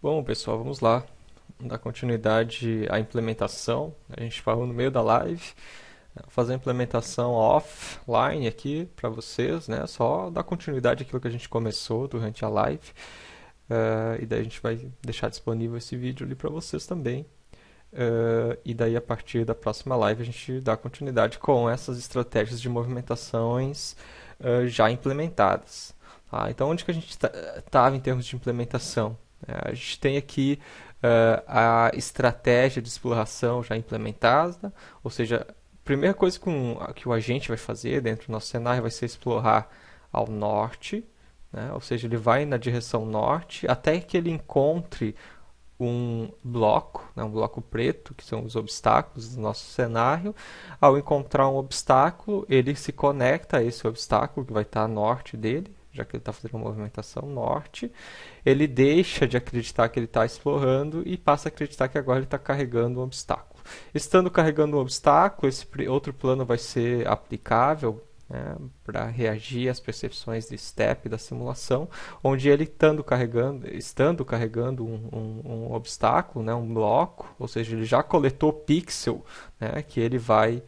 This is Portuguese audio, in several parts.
Bom, pessoal, vamos lá. Vamos dar continuidade à implementação. A gente parou no meio da live. Vou fazer a implementação offline aqui para vocês, né? Só dar continuidade àquilo que a gente começou durante a live. E daí a gente vai deixar disponível esse vídeo ali para vocês também. E daí a partir da próxima live a gente dá continuidade com essas estratégias de movimentações já implementadas. Tá? Então, onde que a gente estava em termos de implementação? A gente tem aqui a estratégia de exploração já implementada, ou seja, a primeira coisa que o agente vai fazer dentro do nosso cenário vai ser explorar ao norte, né? Ou seja, ele vai na direção norte até que ele encontre um bloco, né, um bloco preto, que são os obstáculos do nosso cenário. Ao encontrar um obstáculo, ele se conecta a esse obstáculo que vai estar a norte dele, já que ele está fazendo uma movimentação norte. Ele deixa de acreditar que ele está explorando e passa a acreditar que agora ele está carregando um obstáculo. Estando carregando um obstáculo, esse outro plano vai ser aplicável, né, para reagir às percepções de step da simulação, onde ele estando carregando um obstáculo, né, um bloco, ou seja, ele já coletou pixel, né, que ele vai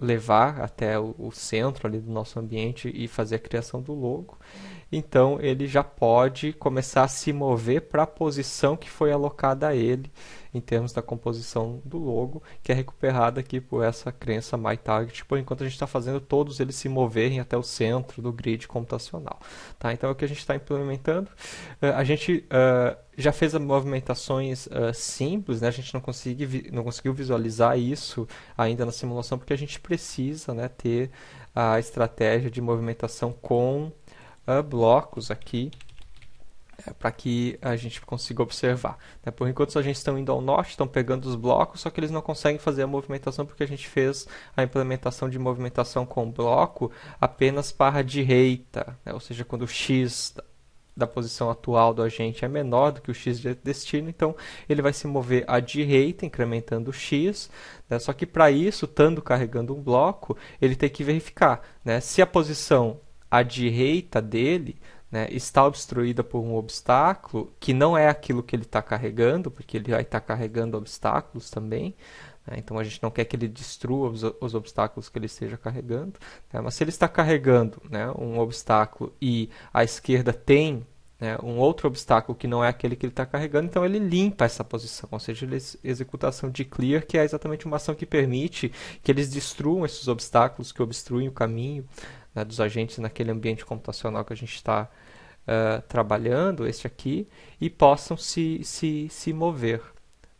levar até o centro ali do nosso ambiente e fazer a criação do logo. Então ele já pode começar a se mover para a posição que foi alocada a ele em termos da composição do logo, que é recuperada aqui por essa crença MyTarget, por enquanto a gente está fazendo todos eles se moverem até o centro do grid computacional. Tá? Então é o que a gente está implementando. A gente já fez as movimentações simples, né? A gente não conseguiu visualizar isso ainda na simulação, porque a gente precisa, né, ter a estratégia de movimentação com blocos aqui para que a gente consiga observar. Por enquanto, os agentes estão indo ao norte, estão pegando os blocos, só que eles não conseguem fazer a movimentação porque a gente fez a implementação de movimentação com bloco apenas para a direita, né? Ou seja, quando o x da posição atual do agente é menor do que o x de destino, então ele vai se mover à direita, incrementando o x, né? Só que para isso, estando carregando um bloco, ele tem que verificar, né, se a posição à direita dele, né, está obstruída por um obstáculo, que não é aquilo que ele está carregando, porque ele vai estar carregando obstáculos também, né? Então a gente não quer que ele destrua os obstáculos que ele esteja carregando, né? Mas se ele está carregando, né, um obstáculo e à esquerda tem, né, um outro obstáculo que não é aquele que ele está carregando, então ele limpa essa posição, ou seja, ele executa a ação de clear, que é exatamente uma ação que permite que eles destruam esses obstáculos que obstruem o caminho, né, dos agentes naquele ambiente computacional que a gente está trabalhando, este aqui, e possam se mover.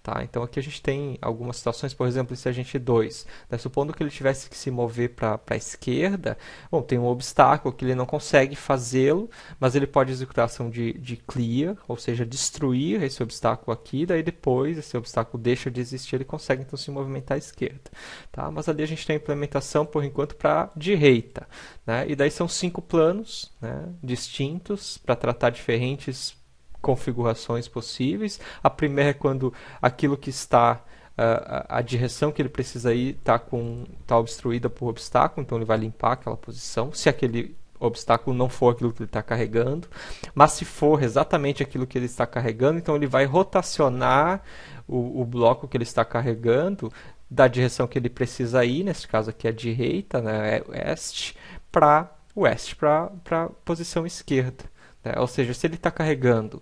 Tá? Então aqui a gente tem algumas situações, por exemplo, esse agente 2, né? Supondo que ele tivesse que se mover para a esquerda, bom, tem um obstáculo que ele não consegue fazê-lo, mas ele pode executar a ação de clear, ou seja, destruir esse obstáculo aqui, daí depois esse obstáculo deixa de existir, ele consegue então se movimentar à esquerda. Tá? Mas ali a gente tem a implementação, por enquanto, para a direita, né? E daí são 5 planos, né, distintos para tratar diferentes configurações possíveis. A primeira é quando aquilo que está a direção que ele precisa ir está obstruída por obstáculo, então ele vai limpar aquela posição, se aquele obstáculo não for aquilo que ele está carregando, mas se for exatamente aquilo que ele está carregando, então ele vai rotacionar o bloco que ele está carregando da direção que ele precisa ir, nesse caso aqui a direita, né, oeste, para oeste, para a posição esquerda. Né? Ou seja, se ele está carregando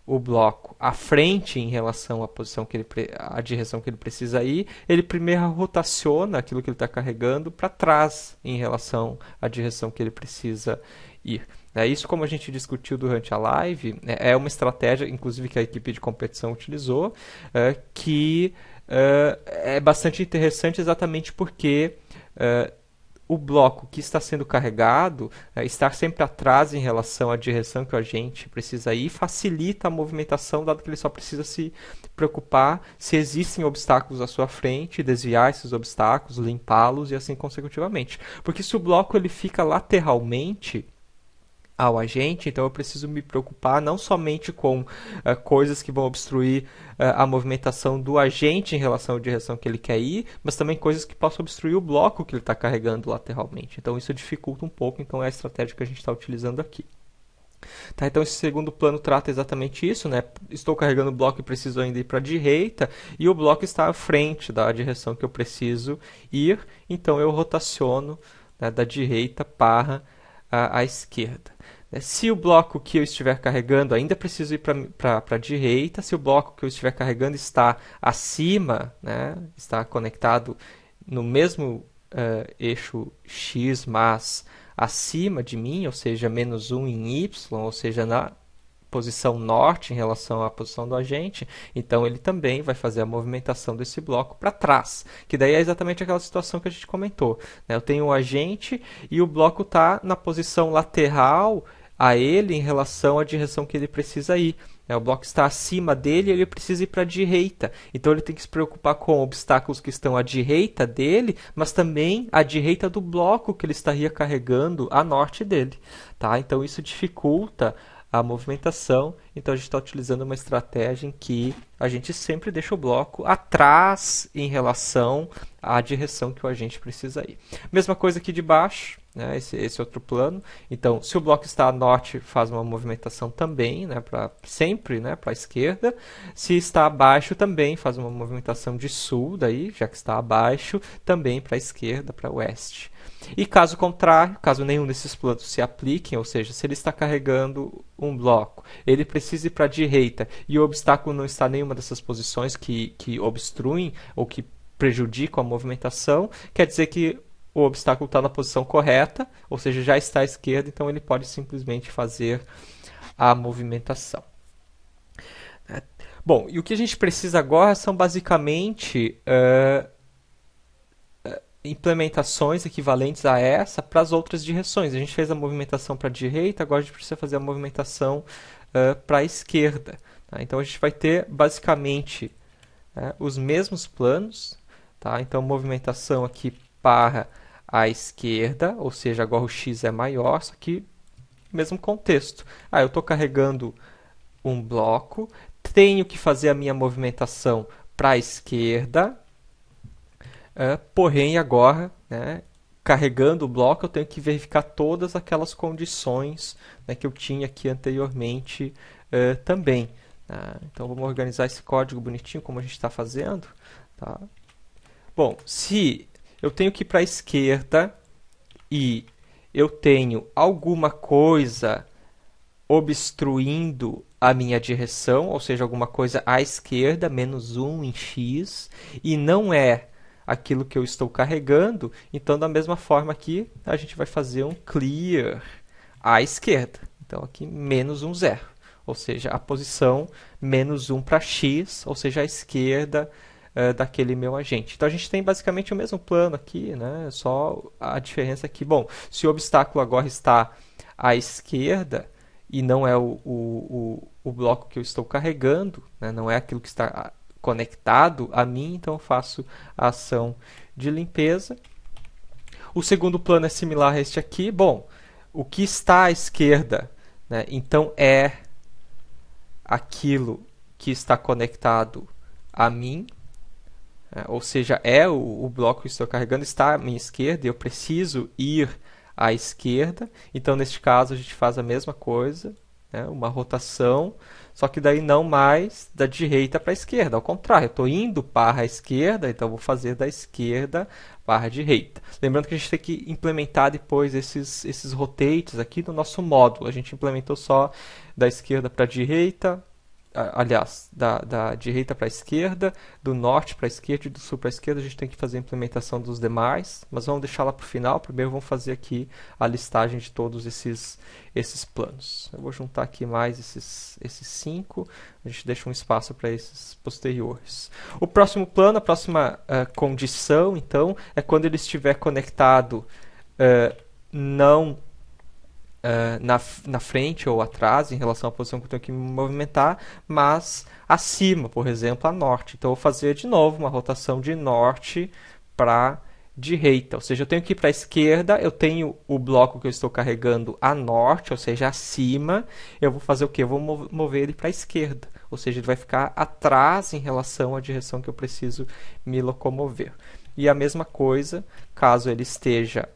o bloco à frente em relação à posição que à direção que ele precisa ir, ele primeiro rotaciona aquilo que ele está carregando para trás em relação à direção que ele precisa ir. Isso, como a gente discutiu durante a live, é uma estratégia, inclusive que a equipe de competição utilizou, que é bastante interessante exatamente porque o bloco que está sendo carregado estar sempre atrás em relação à direção que o agente precisa ir facilita a movimentação, dado que ele só precisa se preocupar se existem obstáculos à sua frente, desviar esses obstáculos, limpá-los e assim consecutivamente. Porque se o bloco ele fica lateralmente ao agente, então eu preciso me preocupar não somente com coisas que vão obstruir a movimentação do agente em relação à direção que ele quer ir, mas também coisas que possam obstruir o bloco que ele está carregando lateralmente. Então isso dificulta um pouco, então é a estratégia que a gente está utilizando aqui. Tá, então esse segundo plano trata exatamente isso, né? Estou carregando o bloco e preciso ainda ir para a direita, e o bloco está à frente da direção que eu preciso ir, então eu rotaciono, né, da direita para a esquerda. Se o bloco que eu estiver carregando ainda preciso ir para a direita, se o bloco que eu estiver carregando está acima, né, está conectado no mesmo eixo X, mas acima de mim, ou seja, -1 em Y, ou seja, na posição norte em relação à posição do agente, então ele também vai fazer a movimentação desse bloco para trás, que daí é exatamente aquela situação que a gente comentou, né? Eu tenho o agente e o bloco está na posição lateral a ele em relação à direção que ele precisa ir. O bloco está acima dele e ele precisa ir para a direita. Então ele tem que se preocupar com obstáculos que estão à direita dele, mas também à direita do bloco que ele estaria carregando a norte dele. Tá? Então isso dificulta a movimentação. Então a gente está utilizando uma estratégia em que a gente sempre deixa o bloco atrás em relação à direção que o agente precisa ir. Mesma coisa aqui de baixo, né, esse outro plano. Então, se o bloco está a norte, faz uma movimentação também, né, sempre, né, para a esquerda. Se está abaixo, também faz uma movimentação de sul, daí, já que está abaixo, também para a esquerda, para o oeste. E caso contrário, caso nenhum desses planos se apliquem, ou seja, se ele está carregando um bloco, ele precisa ir para a direita e o obstáculo não está em nenhuma dessas posições que obstruem ou que prejudicam a movimentação, quer dizer que o obstáculo está na posição correta, ou seja, já está à esquerda, então ele pode simplesmente fazer a movimentação. Bom, e o que a gente precisa agora são basicamente implementações equivalentes a essa para as outras direções. A gente fez a movimentação para a direita, agora a gente precisa fazer a movimentação para a esquerda. Tá? Então a gente vai ter basicamente os mesmos planos. Tá? Então movimentação aqui para a esquerda, ou seja, agora o X é maior, só que mesmo contexto. Eu estou carregando um bloco, tenho que fazer a minha movimentação para a esquerda, porém agora, né, carregando o bloco, eu tenho que verificar todas aquelas condições, né, que eu tinha aqui anteriormente também. Então vamos organizar esse código bonitinho como a gente está fazendo. Tá? Bom, se eu tenho que ir para a esquerda e eu tenho alguma coisa obstruindo a minha direção, ou seja, alguma coisa à esquerda, -1 em x, e não é aquilo que eu estou carregando, então da mesma forma aqui a gente vai fazer um clear à esquerda. Então aqui -1, 0, ou seja, a posição -1 para x, ou seja, a esquerda daquele meu agente. Então a gente tem basicamente o mesmo plano aqui, né? Só a diferença é que, bom, se o obstáculo agora está à esquerda e não é o bloco que eu estou carregando, né? Não é aquilo que está conectado a mim, então eu faço a ação de limpeza. O segundo plano é similar a este aqui. Bom, o que está à esquerda, né? Então é aquilo que está conectado a mim, ou seja, o bloco que estou carregando está à minha esquerda e eu preciso ir à esquerda. Então, neste caso, a gente faz a mesma coisa, né? Uma rotação, só que daí não mais da direita para a esquerda. Ao contrário, eu estou indo para a esquerda, então vou fazer da esquerda para a direita. Lembrando que a gente tem que implementar depois esses rotates aqui no nosso módulo. A gente implementou só da esquerda para a direita, aliás, da direita para a esquerda, do norte para a esquerda e do sul para a esquerda. A gente tem que fazer a implementação dos demais, mas vamos deixar lá para o final. Primeiro vamos fazer aqui a listagem de todos esses planos. Eu vou juntar aqui mais esses 5, a gente deixa um espaço para esses posteriores. O próximo plano, a próxima condição, então, é quando ele estiver conectado não na frente ou atrás, em relação à posição que eu tenho que me movimentar, mas acima, por exemplo, a norte. Então, eu vou fazer de novo uma rotação de norte para direita. Ou seja, eu tenho que ir para a esquerda, eu tenho o bloco que eu estou carregando a norte, ou seja, acima. Eu vou fazer o quê? Eu vou mover ele para a esquerda. Ou seja, ele vai ficar atrás em relação à direção que eu preciso me locomover. E a mesma coisa, caso ele esteja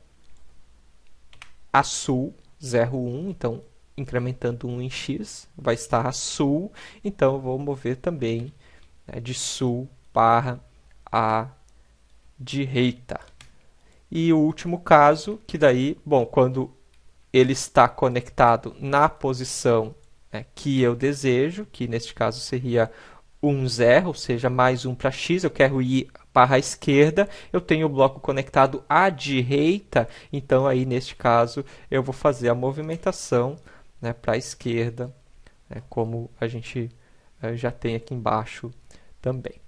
a sul, 0, 1, então incrementando 1 em x, vai estar a sul, então eu vou mover também, né, de sul para a direita. E o último caso, que daí, bom, quando ele está conectado na posição, né, que eu desejo, que neste caso seria 1, 0, ou seja, mais 1 para x, eu quero ir para a esquerda, eu tenho o bloco conectado à direita, então aí neste caso eu vou fazer a movimentação, né, para a esquerda, né, como a gente já tem aqui embaixo também.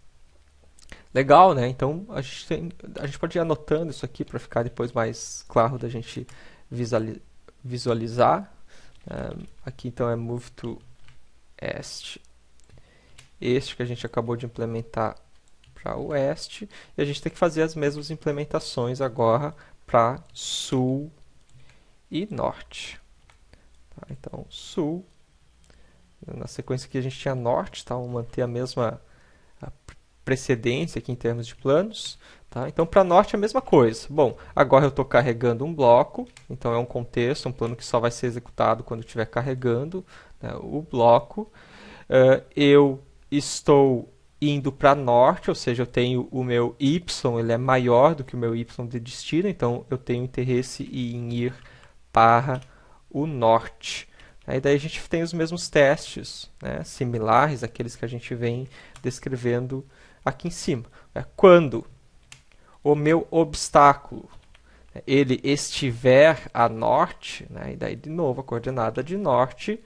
Legal, né? Então a gente pode ir anotando isso aqui para ficar depois mais claro da gente visualizar. Aqui então é move to est. Este que a gente acabou de implementar para oeste. E a gente tem que fazer as mesmas implementações agora para sul e norte. Tá? Então, sul. Na sequência aqui a gente tinha norte, tá? Vamos manter a mesma precedência aqui em termos de planos. Tá? Então, para norte é a mesma coisa. Bom, agora eu estou carregando um bloco, então é um contexto, um plano que só vai ser executado quando estiver carregando, né, o bloco. Eu estou indo para norte, ou seja, eu tenho o meu y, ele é maior do que o meu y de destino, então eu tenho interesse em ir para o norte. Aí daí a gente tem os mesmos testes, né, similares àqueles que a gente vem descrevendo aqui em cima. Quando o meu obstáculo ele estiver a norte, né, e daí de novo a coordenada de norte,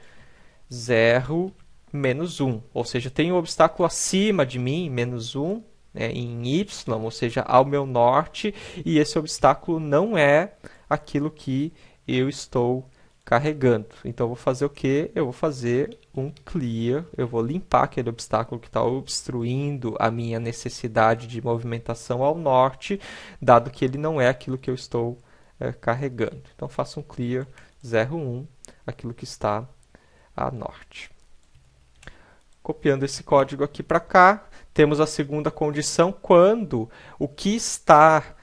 0, menos 1. Ou seja, tem um obstáculo acima de mim, menos 1, né, em y, ou seja, ao meu norte, e esse obstáculo não é aquilo que eu estou carregando. Então, eu vou fazer o quê? Eu vou fazer um clear, eu vou limpar aquele obstáculo que está obstruindo a minha necessidade de movimentação ao norte, dado que ele não é aquilo que eu estou carregando. Então, faço um clear 0, 1, aquilo que está a norte. Copiando esse código aqui para cá, temos a segunda condição quando o que está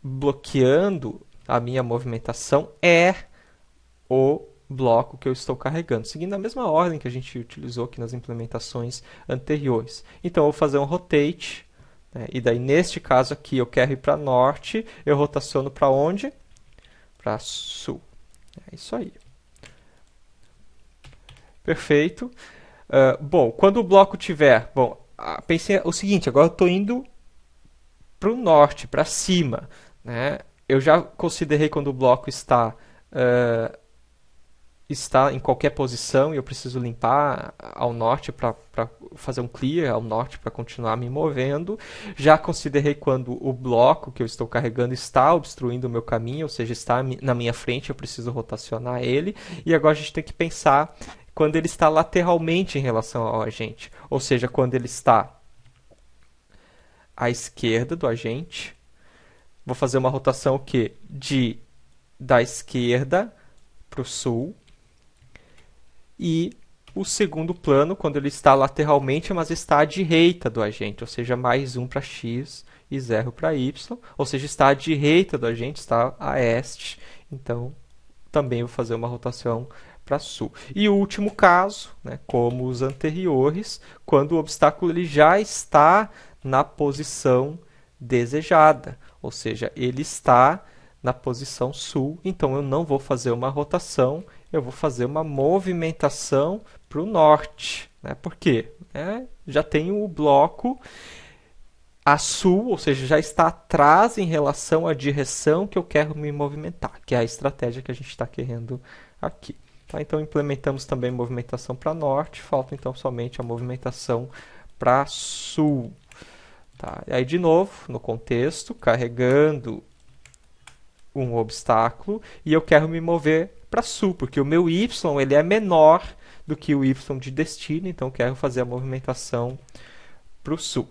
bloqueando a minha movimentação é o bloco que eu estou carregando, seguindo a mesma ordem que a gente utilizou aqui nas implementações anteriores. Então, eu vou fazer um rotate, né, e daí neste caso aqui eu quero ir para norte, eu rotaciono para onde? Para sul. É isso aí. Perfeito. Bom, quando o bloco tiver... Bom, pensei o seguinte, agora eu estou indo para o norte, para cima. Né? Eu já considerei quando o bloco está em qualquer posição e eu preciso limpar ao norte para fazer um clear ao norte para continuar me movendo. Já considerei quando o bloco que eu estou carregando está obstruindo o meu caminho, ou seja, está na minha frente, eu preciso rotacionar ele. E agora a gente tem que pensar quando ele está lateralmente em relação ao agente, ou seja, quando ele está à esquerda do agente. Vou fazer uma rotação o quê? Da esquerda para o sul. E o segundo plano, quando ele está lateralmente, mas está à direita do agente, ou seja, mais 1 para x e 0 para y, ou seja, está à direita do agente, está a este. Então, também vou fazer uma rotação para sul. E o último caso, né, como os anteriores, quando o obstáculo ele já está na posição desejada, ou seja, ele está na posição sul, então eu não vou fazer uma rotação, eu vou fazer uma movimentação para o norte. Né? Por quê? Já tenho o bloco a sul, ou seja, já está atrás em relação à direção que eu quero me movimentar, que é a estratégia que a gente está querendo aqui. Tá? Então, implementamos também movimentação para norte, falta então somente a movimentação para sul. Tá? E aí, de novo, no contexto, carregando um obstáculo, e eu quero me mover para sul, porque o meu y ele é menor do que o y de destino, então eu quero fazer a movimentação para o sul.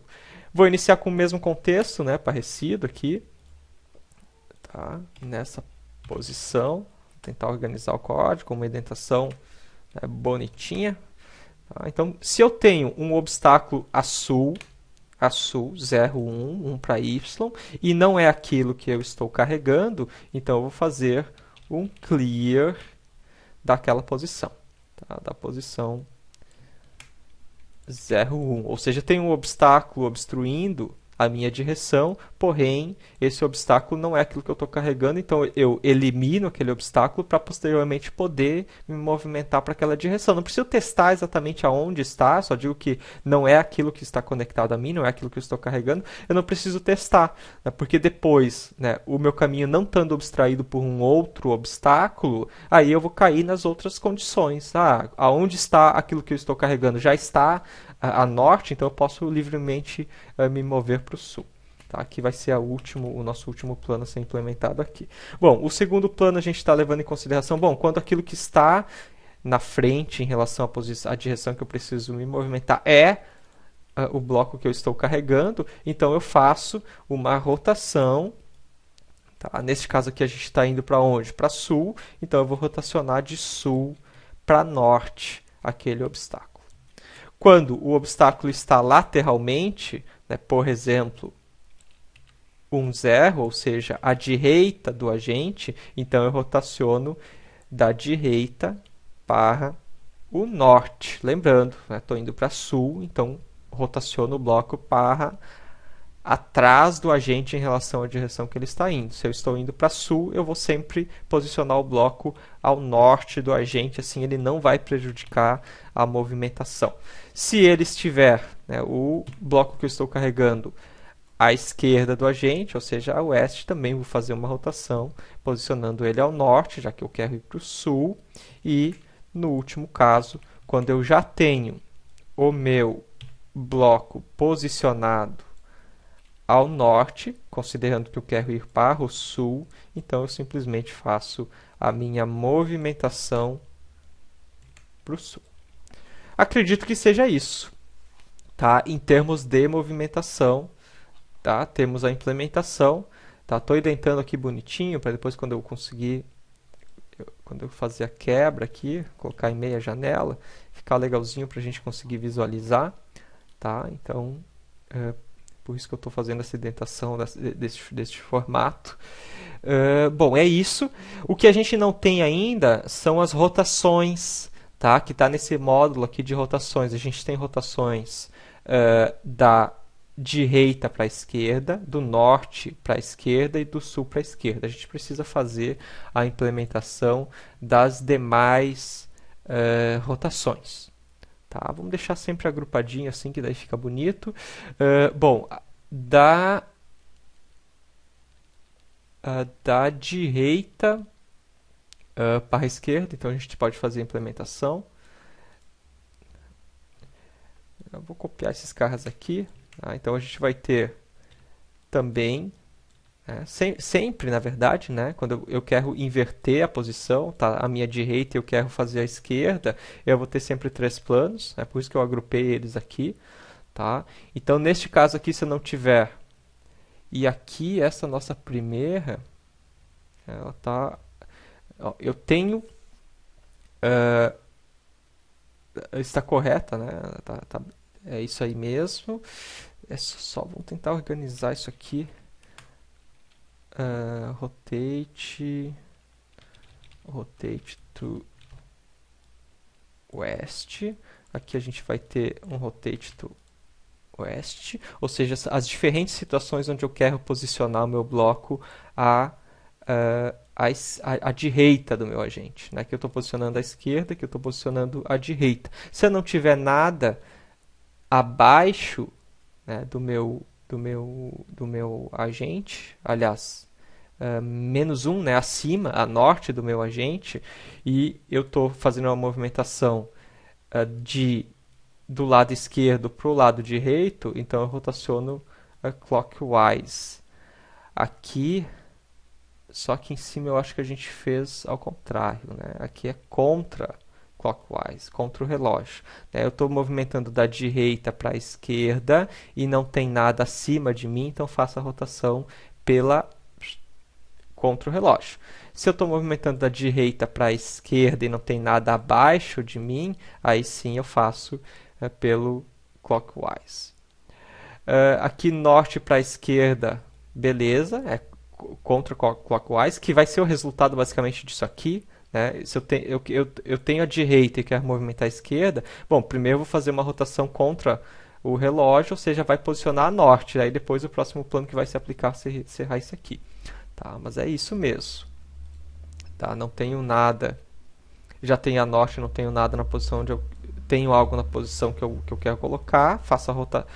Vou iniciar com o mesmo contexto, né, parecido aqui, tá? Nessa posição, vou tentar organizar o código com uma indentação, né, bonitinha. Tá? Então, se eu tenho um obstáculo a sul, 0, 1 para y, e não é aquilo que eu estou carregando, então eu vou fazer um clear daquela posição, tá? Da posição 0, 1. Ou seja, tem um obstáculo obstruindo a minha direção, porém, esse obstáculo não é aquilo que eu estou carregando, então eu elimino aquele obstáculo para posteriormente poder me movimentar para aquela direção. Não preciso testar exatamente aonde está, só digo que não é aquilo que está conectado a mim, não é aquilo que eu estou carregando, eu não preciso testar, né? Porque depois, né, o meu caminho não estando obstruído por um outro obstáculo, aí eu vou cair nas outras condições. Aonde está aquilo que eu estou carregando? Já está a norte, então eu posso livremente me mover para o sul. Tá? Aqui vai ser o nosso último plano a ser implementado aqui. Bom, o segundo plano a gente está levando em consideração, quando aquilo que está na frente em relação à direção que eu preciso me movimentar é o bloco que eu estou carregando, então eu faço uma rotação. Tá? Neste caso aqui a gente está indo para onde? Para sul, então eu vou rotacionar de sul para norte aquele obstáculo. Quando o obstáculo está lateralmente, né, por exemplo, 0, ou seja, à direita do agente, então eu rotaciono da direita para o norte. Lembrando, estou indo para sul, então rotaciono o bloco para atrás do agente em relação à direção que ele está indo. Se eu estou indo para sul, eu vou sempre posicionar o bloco ao norte do agente, assim ele não vai prejudicar a movimentação. Se ele estiver, né, o bloco que eu estou carregando à esquerda do agente, ou seja, a oeste, também vou fazer uma rotação, posicionando ele ao norte, já que eu quero ir para o sul. E, no último caso, quando eu já tenho o meu bloco posicionado ao norte, considerando que eu quero ir para o sul, então eu simplesmente faço a minha movimentação para o sul. Acredito que seja isso, tá? Em termos de movimentação, tá? Temos a implementação, tá? Estou indentando aqui bonitinho para depois quando eu conseguir, quando eu fazer a quebra aqui, colocar em meia janela, ficar legalzinho para a gente conseguir visualizar, tá? Então, por isso que eu estou fazendo essa indentação deste formato. Bom, é isso. O que a gente não tem ainda são as rotações, tá? Que está nesse módulo aqui de rotações. A gente tem rotações da direita para a esquerda, do norte para a esquerda e do sul para a esquerda. A gente precisa fazer a implementação das demais rotações. Tá? Vamos deixar sempre agrupadinho assim, que daí fica bonito. Bom, da direita para a esquerda, então a gente pode fazer a implementação. Eu vou copiar esses caras aqui. Tá? Então a gente vai ter também, sempre na verdade, né, quando eu quero inverter a posição, tá? A minha direita e eu quero fazer a esquerda, eu vou ter sempre 3 planos, é por isso que eu agrupei eles aqui. Tá? Então, neste caso aqui, se eu não tiver, e aqui essa nossa primeira, ela tá, ó, eu tenho, está correta, né? É isso aí mesmo. Vamos tentar organizar isso aqui. Rotate to west. Aqui a gente vai ter um rotate to oeste, ou seja, as diferentes situações onde eu quero posicionar o meu bloco à direita do meu agente. Né? Aqui eu estou posicionando à esquerda, aqui eu estou posicionando à direita. Se eu não tiver nada abaixo, né, do meu agente, aliás, menos 1, né, acima, a norte do meu agente, e eu estou fazendo uma movimentação do lado esquerdo para o lado direito, então eu rotaciono clockwise. Aqui, só que em cima eu acho que a gente fez ao contrário, né? Aqui é contra clockwise, contra o relógio. Eu estou movimentando da direita para a esquerda e não tem nada acima de mim, então faço a rotação contra o relógio. Se eu estou movimentando da direita para a esquerda e não tem nada abaixo de mim, aí sim eu faço pelo clockwise. Aqui norte para a esquerda, beleza, é contra clockwise, que vai ser o resultado basicamente disso aqui, né? Se eu tenho a direita e quero movimentar a esquerda, bom, primeiro eu vou fazer uma rotação contra o relógio, ou seja, vai posicionar a norte. Aí depois o próximo plano que vai se aplicar será esse aqui. Tá? Mas é isso mesmo. Tá? Não tenho nada. Já tenho a norte, não tenho nada na posição onde eu tenho algo na posição que eu quero colocar. Faço a rotação.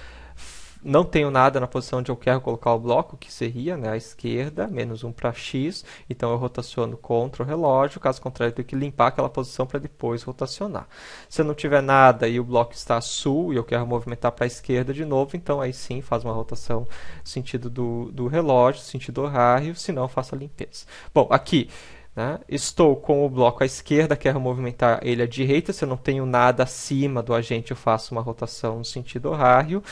Não tenho nada na posição onde eu quero colocar o bloco, que seria, né, a esquerda, menos 1 para x. Então eu rotaciono contra o relógio, caso contrário eu tenho que limpar aquela posição para depois rotacionar. Se eu não tiver nada e o bloco está a sul e eu quero movimentar para a esquerda de novo, então aí sim faz uma rotação no sentido do relógio, sentido horário, senão eu faço a limpeza. Bom, aqui, né, estou com o bloco à esquerda, quero movimentar ele à direita. Se eu não tenho nada acima do agente, eu faço uma rotação no sentido horário.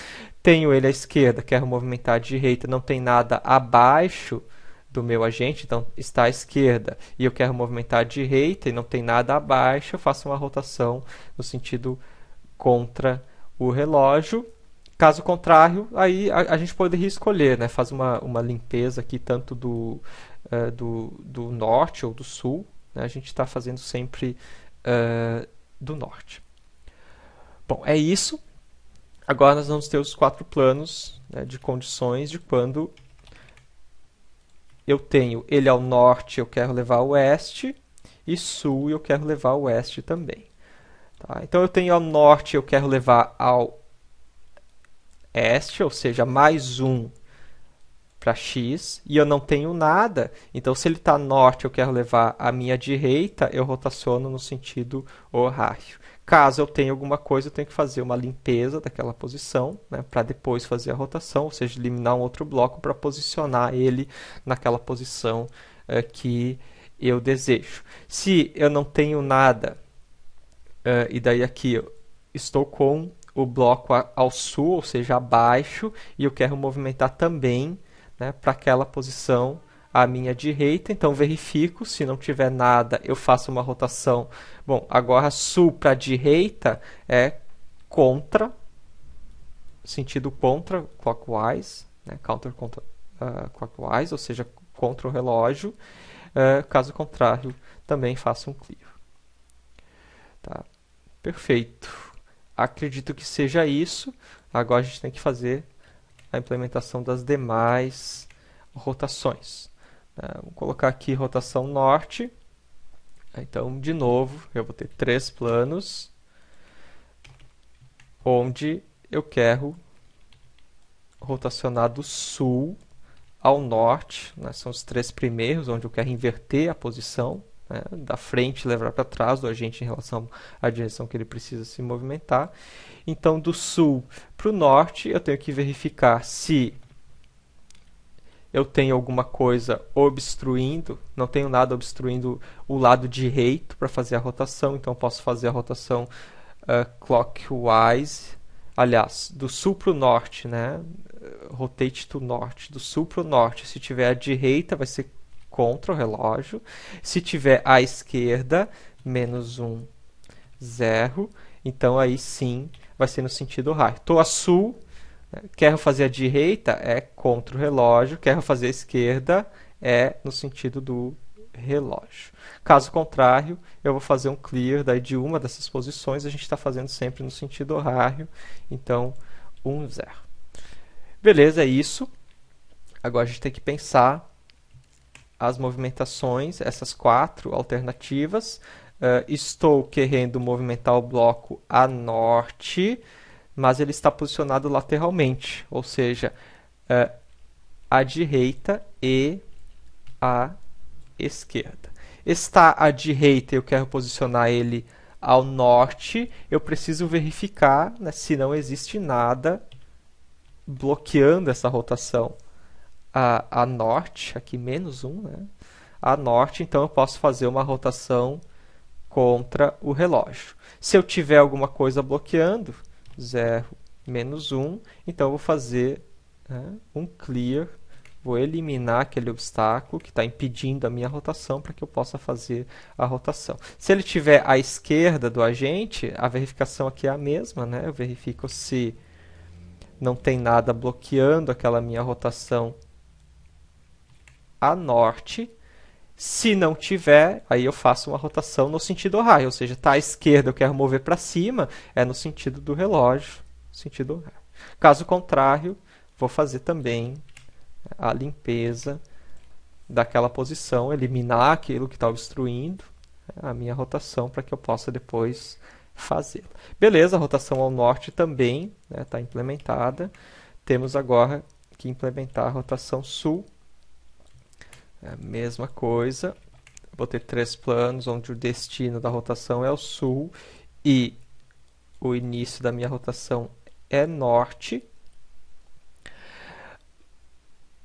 Tenho ele à esquerda, quero movimentar à direita, não tem nada abaixo do meu agente, então está à esquerda, e eu quero movimentar à direita e não tem nada abaixo, eu faço uma rotação no sentido contra o relógio. Caso contrário, aí a gente poderia escolher, né? Faz uma limpeza aqui tanto do norte ou do sul, né? A gente está fazendo sempre do norte. Bom, é isso. Agora nós vamos ter os 4 planos, né, de condições de quando eu tenho ele ao norte, eu quero levar ao oeste, e sul eu quero levar ao oeste também. Tá? Então eu tenho ao norte, eu quero levar ao este, ou seja, mais 1 para x, e eu não tenho nada, então se ele está norte, eu quero levar à minha direita, eu rotaciono no sentido horário. Caso eu tenha alguma coisa, eu tenho que fazer uma limpeza daquela posição, né, para depois fazer a rotação, ou seja, eliminar um outro bloco para posicionar ele naquela posição que eu desejo. Se eu não tenho nada, e daí aqui eu estou com o bloco ao sul, ou seja, abaixo, e eu quero movimentar também, né, para aquela posição à minha direita, então verifico, se não tiver nada, eu faço uma rotação. Bom, agora sul para a direita é contra, sentido contra, clockwise, né, clockwise, ou seja, contra o relógio. Caso contrário, também faço um clear. Tá? Perfeito. Acredito que seja isso. Agora a gente tem que fazer a implementação das demais rotações. Vou colocar aqui rotação norte. Então, de novo, eu vou ter 3 planos, onde eu quero rotacionar do sul ao norte, né? São os 3 primeiros, onde eu quero inverter a posição, né? Da frente levar para trás do agente em relação à direção que ele precisa se movimentar. Então, do sul para o norte, eu tenho que verificar se eu tenho alguma coisa obstruindo, não tenho nada obstruindo o lado direito para fazer a rotação, então eu posso fazer a rotação clockwise, aliás, do sul para o norte, né? Rotate to north, do sul para o norte. Se tiver à direita, vai ser contra o relógio. Se tiver à esquerda, menos 1, 0. Então aí sim vai ser no sentido horário. Estou a sul, quero fazer a direita, é contra o relógio. Quero fazer a esquerda, é no sentido do relógio. Caso contrário, eu vou fazer um clear daí de uma dessas posições. A gente está fazendo sempre no sentido horário. Então, 1, 0. Beleza, é isso. Agora a gente tem que pensar as movimentações, essas 4 alternativas. Estou querendo movimentar o bloco a norte, mas ele está posicionado lateralmente, ou seja, à direita e à esquerda. Está à direita, eu quero posicionar ele ao norte, eu preciso verificar, né, se não existe nada bloqueando essa rotação a norte, aqui menos 1, né, a norte, então eu posso fazer uma rotação contra o relógio. Se eu tiver alguma coisa bloqueando, 0, menos 1, então eu vou fazer, né, um clear, vou eliminar aquele obstáculo que está impedindo a minha rotação para que eu possa fazer a rotação. Se ele estiver à esquerda do agente, a verificação aqui é a mesma, né? Eu verifico se não tem nada bloqueando aquela minha rotação a norte. Se não tiver, aí eu faço uma rotação no sentido horário, ou seja, está à esquerda, eu quero mover para cima, é no sentido do relógio, sentido horário. Caso contrário, vou fazer também a limpeza daquela posição, eliminar aquilo que está obstruindo a minha rotação para que eu possa depois fazê-la. Beleza, a rotação ao norte também está implementada. Temos agora que implementar a rotação sul. É a mesma coisa. Vou ter 3 planos onde o destino da rotação é o sul e o início da minha rotação é norte.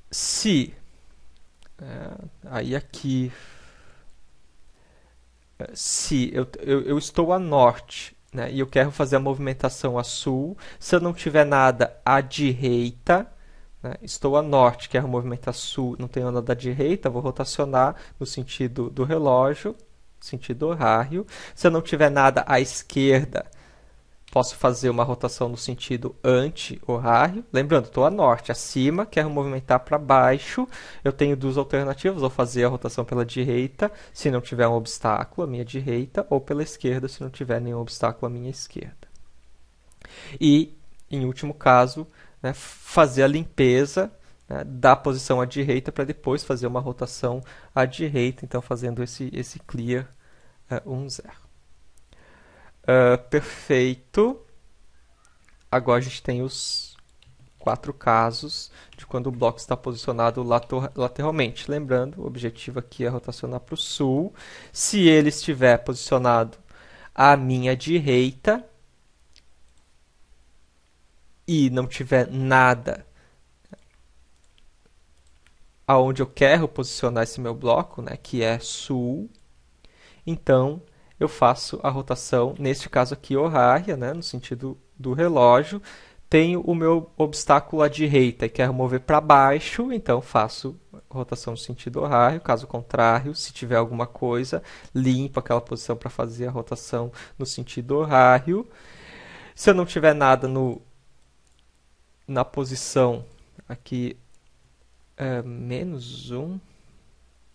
Se aí aqui, se eu estou a norte, né, e eu quero fazer a movimentação a sul, se eu não tiver nada à direita, né, estou a norte, quero movimentar sul, não tenho nada à direita, vou rotacionar no sentido do relógio, sentido horário. Se eu não tiver nada à esquerda, posso fazer uma rotação no sentido anti-horário. Lembrando, estou a norte, acima, quero movimentar para baixo. Eu tenho 2 alternativas, vou fazer a rotação pela direita, se não tiver um obstáculo, à minha direita, ou pela esquerda, se não tiver nenhum obstáculo, à minha esquerda. E, em último caso, né, fazer a limpeza, né, da posição à direita para depois fazer uma rotação à direita, então fazendo esse clear 1-0. Perfeito. Agora a gente tem os 4 casos de quando o bloco está posicionado lateralmente. Lembrando, o objetivo aqui é rotacionar para o sul. Se ele estiver posicionado à minha direita e não tiver nada aonde eu quero posicionar esse meu bloco, né, que é sul, então eu faço a rotação, neste caso aqui horária, né, no sentido do relógio. Tenho o meu obstáculo à direita e quero mover para baixo, então faço rotação no sentido horário. Caso contrário, se tiver alguma coisa, limpo aquela posição para fazer a rotação no sentido horário. Se eu não tiver nada na posição aqui, menos 1.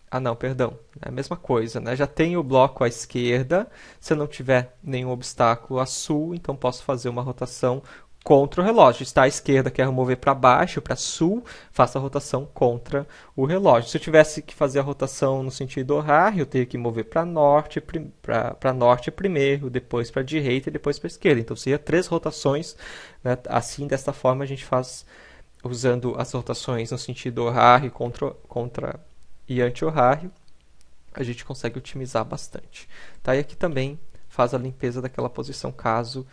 Ah, não, perdão. É a mesma coisa, né? Já tenho o bloco à esquerda. Se eu não tiver nenhum obstáculo a sul, então posso fazer uma rotação contra o relógio. Está à esquerda, quero mover para baixo, para sul, faço a rotação contra o relógio. Se eu tivesse que fazer a rotação no sentido horário, eu teria que mover para norte, para norte primeiro, depois para direita e depois para esquerda. Então seria 3 rotações, né? Assim, desta forma, a gente faz usando as rotações no sentido horário contra e anti-horário, a gente consegue otimizar bastante. Tá? E aqui também faz a limpeza daquela posição caso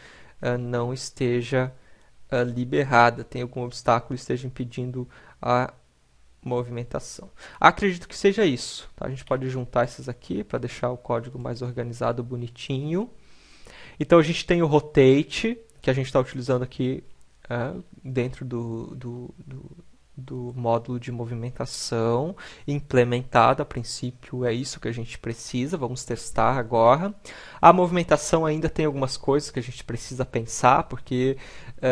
não esteja liberada, tem algum obstáculo que esteja impedindo a movimentação. Acredito que seja isso. Tá? A gente pode juntar esses aqui para deixar o código mais organizado, bonitinho. Então a gente tem o rotate, que a gente está utilizando aqui dentro do módulo de movimentação implementado. A princípio é isso que a gente precisa, vamos testar agora. A movimentação ainda tem algumas coisas que a gente precisa pensar, porque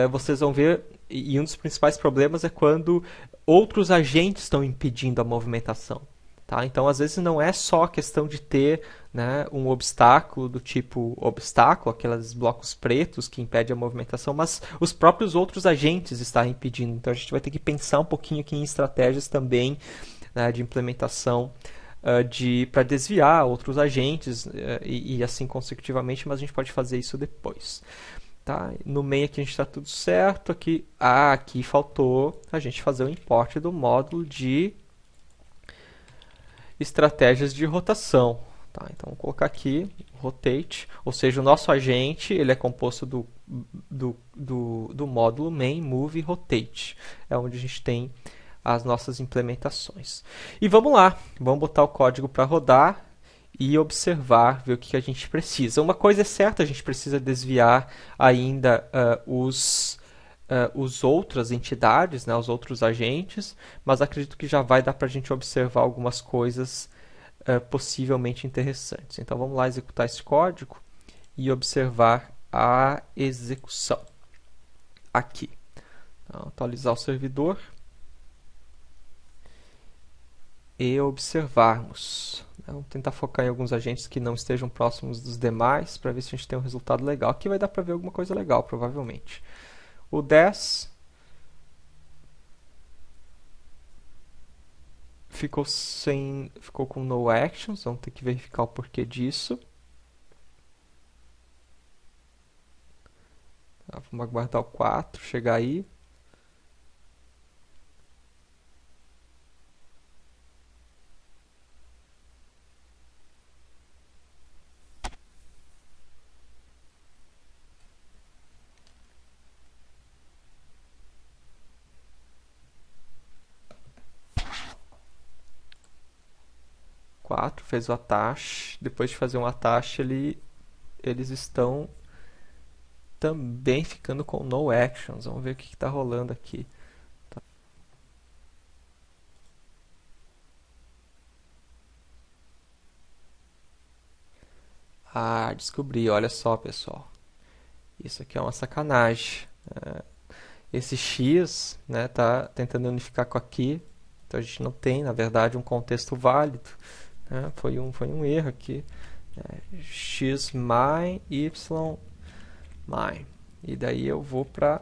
vocês vão ver, e um dos principais problemas é quando outros agentes estão impedindo a movimentação. Tá? Então, às vezes, não é só a questão de ter, né, um obstáculo do tipo obstáculo, aqueles blocos pretos que impedem a movimentação, mas os próprios outros agentes estão impedindo. Então, a gente vai ter que pensar um pouquinho aqui em estratégias também, né, de implementação para desviar outros agentes e assim consecutivamente, mas a gente pode fazer isso depois. Tá? No meio aqui a gente está tudo certo. Aqui faltou a gente fazer o import do módulo de estratégias de rotação. Tá? Então, vou colocar aqui rotate, ou seja, o nosso agente ele é composto do módulo main, move, rotate. É onde a gente tem as nossas implementações. E vamos lá, vamos botar o código para rodar e observar, ver o que a gente precisa. Uma coisa é certa, a gente precisa desviar ainda os outras entidades, né, os outros agentes, mas acredito que já vai dar para a gente observar algumas coisas possivelmente interessantes. Então vamos lá executar esse código e observar a execução. Aqui. Então, atualizar o servidor. e observarmos. Vamos tentar focar em alguns agentes que não estejam próximos dos demais para ver se a gente tem um resultado legal. Aqui vai dar para ver alguma coisa legal, provavelmente. O 10 ficou com no actions, vamos ter que verificar o porquê disso. Tá, vamos aguardar o 4 chegar aí. Fez o attach. Depois de fazer um attach, eles estão também ficando com no actions. Vamos ver o que está rolando aqui. Tá. Ah, descobri. Olha só, pessoal. Isso aqui é uma sacanagem. Esse x, né, tá tentando unificar com aqui. Então a gente não tem, na verdade, um contexto válido. Foi um erro aqui. X mine, y mine. E daí eu vou para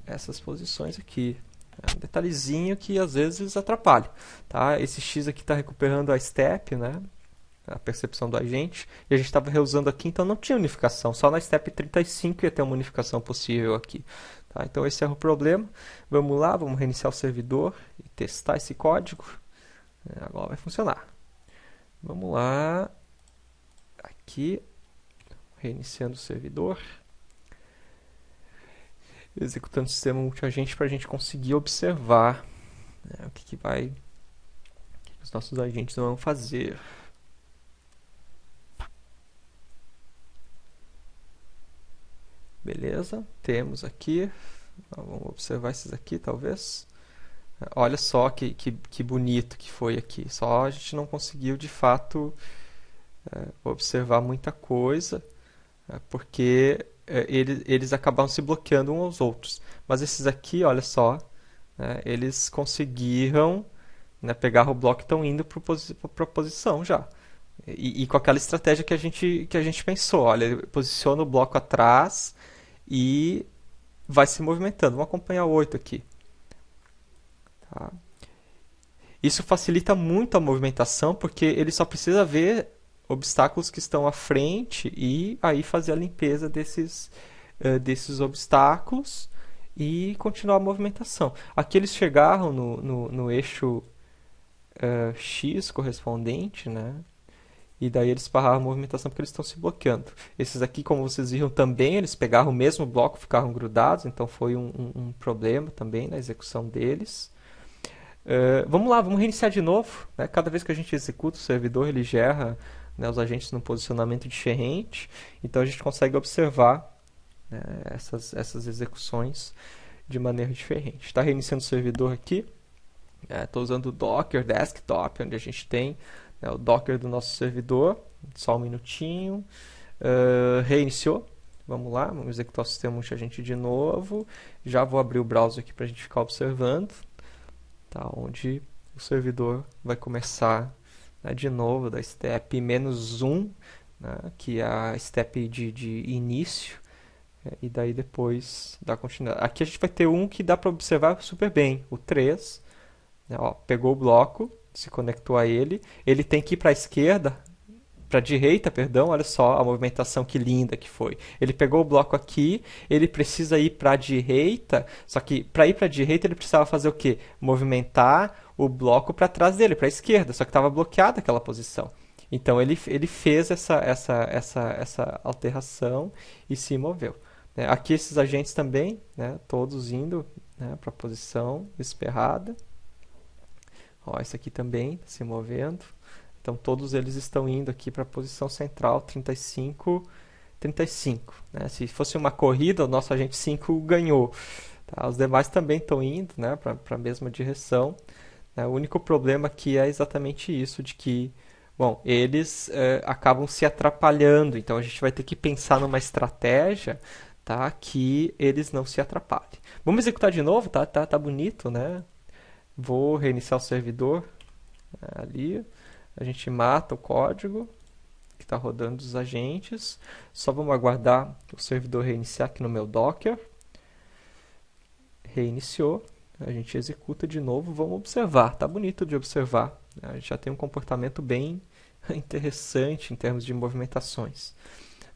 essas posições aqui. Um detalhezinho que às vezes atrapalha. Tá? Esse x aqui está recuperando a step, né? A percepção do agente. E a gente estava reusando aqui, então não tinha unificação. Só na step 35 ia ter uma unificação possível aqui. Tá? Então esse é o problema. Vamos lá, vamos reiniciar o servidor e testar esse código. Agora vai funcionar. Vamos lá, aqui, reiniciando o servidor, executando o sistema multiagente para a gente conseguir observar, né, o que os nossos agentes vão fazer. Beleza, temos aqui, vamos observar esses aqui talvez. Olha só que bonito que foi aqui. Só a gente não conseguiu, de fato, observar muita coisa, porque eles acabam se bloqueando uns aos outros. Mas esses aqui, olha só, eles conseguiram, né, pegar o bloco e estão indo para a posição já. E com aquela estratégia que a gente pensou. Olha, posiciona o bloco atrás e vai se movimentando. Vamos acompanhar o 8 aqui. Tá. Isso facilita muito a movimentação, porque ele só precisa ver obstáculos que estão à frente e aí fazer a limpeza desses obstáculos e continuar a movimentação. Aqui eles chegaram no eixo X correspondente, né? E daí eles pararam a movimentação porque eles estão se bloqueando. Esses aqui, como vocês viram também, eles pegaram o mesmo bloco, ficaram grudados, então foi um problema também na execução deles. Vamos lá, vamos reiniciar de novo. Né? Cada vez que a gente executa o servidor, ele gera, né, os agentes num posicionamento diferente. Então a gente consegue observar, né, essas execuções de maneira diferente. Está reiniciando o servidor aqui. Estou usando o Docker Desktop, onde a gente tem, né, o Docker do nosso servidor. Só um minutinho. Reiniciou. Vamos lá, vamos executar o sistema multiagente de novo. Já vou abrir o browser aqui para a gente ficar observando. Tá, onde o servidor vai começar, né, de novo da step -1, né, que é a step de início, e daí depois dá continuidade. Aqui a gente vai ter um que dá para observar super bem, o 3, né, ó, pegou o bloco, se conectou a ele tem que ir para a esquerda, para a direita, perdão, olha só a movimentação que linda que foi. Ele pegou o bloco aqui, ele precisa ir para a direita, só que para ir para a direita ele precisava fazer o quê? Movimentar o bloco para trás dele, para a esquerda, só que estava bloqueada aquela posição. Então ele fez essa alteração e se moveu. Aqui esses agentes também, né, todos indo, né, para a posição esperada. Ó, esse aqui também se movendo. Então, todos eles estão indo aqui para a posição central, 35, 35. Né? Se fosse uma corrida, o nosso agente 5 ganhou. Tá? Os demais também estão indo, né, para a mesma direção. Né? O único problema aqui é exatamente isso, de que, bom, eles acabam se atrapalhando. Então, a gente vai ter que pensar numa estratégia, tá, que eles não se atrapalhem. Vamos executar de novo, tá bonito, né? Vou reiniciar o servidor. Ali, a gente mata o código que está rodando os agentes. Só vamos aguardar o servidor reiniciar aqui no meu Docker. Reiniciou. A gente executa de novo. Vamos observar. Tá bonito de observar. A gente já tem um comportamento bem interessante em termos de movimentações.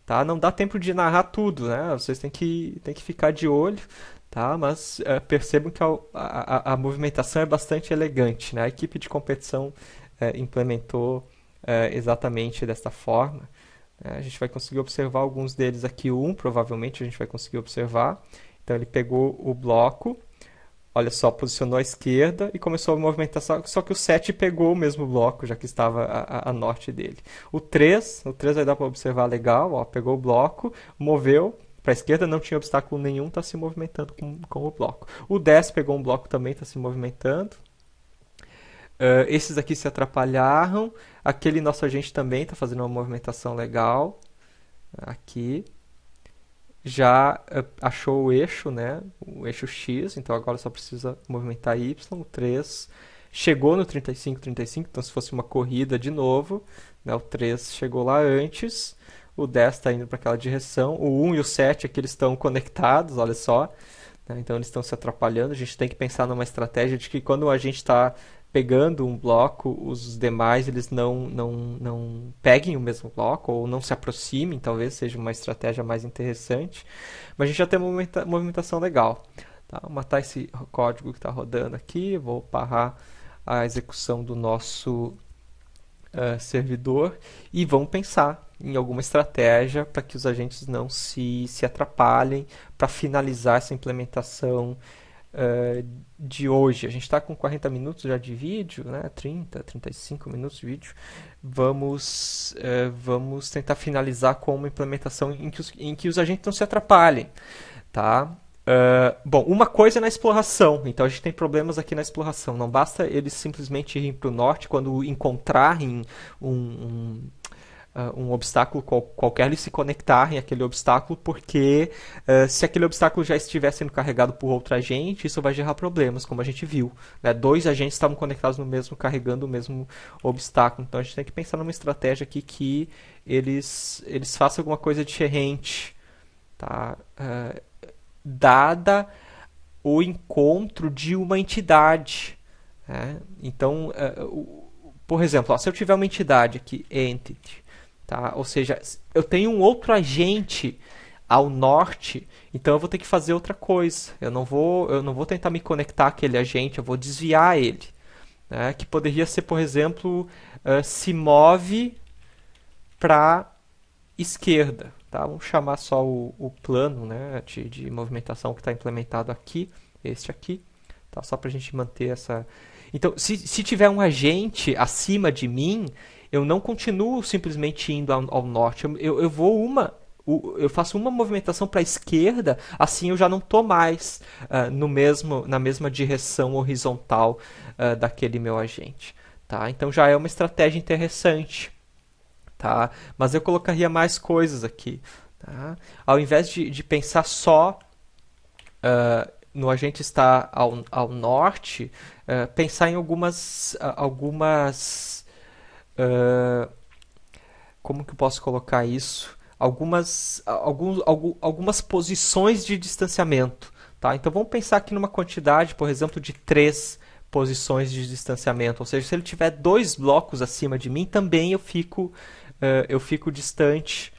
Tá? Não dá tempo de narrar tudo, né? Vocês têm que ficar de olho, tá? Mas percebam que a movimentação é bastante elegante, né? A equipe de competição implementou exatamente desta forma. A gente vai conseguir observar alguns deles aqui. Provavelmente a gente vai conseguir observar. Então ele pegou o bloco, olha só, posicionou à esquerda e começou a movimentação, só que o 7 pegou o mesmo bloco, já que estava a norte dele. O 3 vai dar para observar legal, ó, pegou o bloco, moveu para a esquerda, não tinha obstáculo nenhum, está se movimentando com o bloco. O 10 pegou um bloco também, está se movimentando. Esses aqui se atrapalharam, aquele nosso agente também está fazendo uma movimentação legal, aqui. Já achou o eixo, né? O eixo X, então agora só precisa movimentar Y. O 3 chegou no 35, 35, então se fosse uma corrida de novo, né? O 3 chegou lá antes, o 10 está indo para aquela direção, o 1 e o 7 aqui eles estão conectados, olha só, né? Então eles estão se atrapalhando. A gente tem que pensar numa estratégia de que quando a gente está pegando um bloco, os demais eles não peguem o mesmo bloco ou não se aproximem, talvez seja uma estratégia mais interessante. Mas a gente já tem uma movimentação legal. Tá? Vou matar esse código que está rodando aqui, vou parar a execução do nosso servidor e vamos pensar em alguma estratégia para que os agentes não se atrapalhem para finalizar essa implementação de hoje. A gente está com 40 minutos já de vídeo, né? 30, 35 minutos de vídeo. Vamos tentar finalizar com uma implementação em que os agentes não se atrapalhem. Tá? Bom, uma coisa é na exploração. Então a gente tem problemas aqui na exploração. Não basta eles simplesmente irem para o norte quando encontrarem um obstáculo qualquer, eles se conectarem àquele obstáculo, porque se aquele obstáculo já estiver sendo carregado por outro agente, isso vai gerar problemas, como a gente viu. Né? 2 agentes estavam conectados no mesmo, carregando o mesmo obstáculo. Então a gente tem que pensar numa estratégia aqui que eles façam alguma coisa diferente. Tá? Dada o encontro de uma entidade. Né? Então, por exemplo, se eu tiver uma entidade aqui, entity, tá? Ou seja, eu tenho um outro agente ao norte, então eu vou ter que fazer outra coisa. Eu não vou tentar me conectar àquele agente, eu vou desviar ele. Né? Que poderia ser, por exemplo, se move para esquerda. Tá? Vamos chamar só o plano, né, de movimentação que está implementado aqui, este aqui, tá? Só para a gente manter essa... Então, se tiver um agente acima de mim, eu não continuo simplesmente indo ao norte. Eu faço uma movimentação para a esquerda, assim eu já não estou mais na mesma direção horizontal daquele meu agente. Tá? Então já é uma estratégia interessante. Tá? Mas eu colocaria mais coisas aqui. Tá? Ao invés de pensar só no agente estar ao norte, pensar em algumas como que eu posso colocar isso? Algumas posições de distanciamento. Tá? Então vamos pensar aqui numa quantidade, por exemplo, de 3 posições de distanciamento. Ou seja, se ele tiver 2 blocos acima de mim, também eu fico distante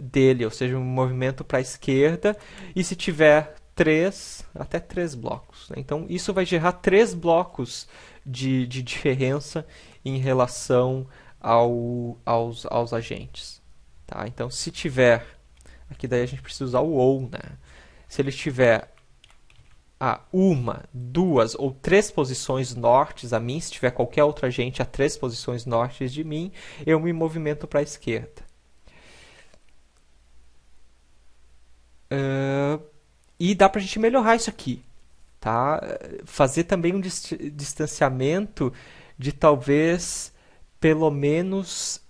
dele, ou seja, um movimento para a esquerda. E se tiver até 3 blocos. Né? Então isso vai gerar 3 blocos de diferença em relação aos agentes. Tá? Então se tiver, aqui daí a gente precisa usar o ou, né? Se ele tiver uma, 2 ou 3 posições nortes a mim, se tiver qualquer outro agente a 3 posições nortes de mim, eu me movimento para a esquerda. E dá para a gente melhorar isso aqui. Tá? Fazer também um distanciamento de talvez pelo menos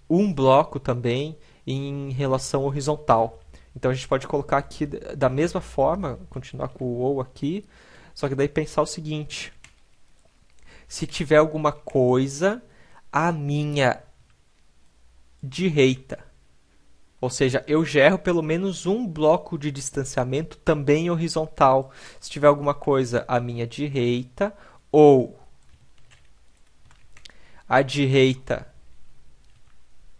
um bloco também em relação horizontal. Então a gente pode colocar aqui da mesma forma, continuar com o ou aqui, só que daí pensar o seguinte: se tiver alguma coisa à minha direita. Ou seja, eu gero pelo menos um bloco de distanciamento também horizontal. Se tiver alguma coisa à minha direita ou à direita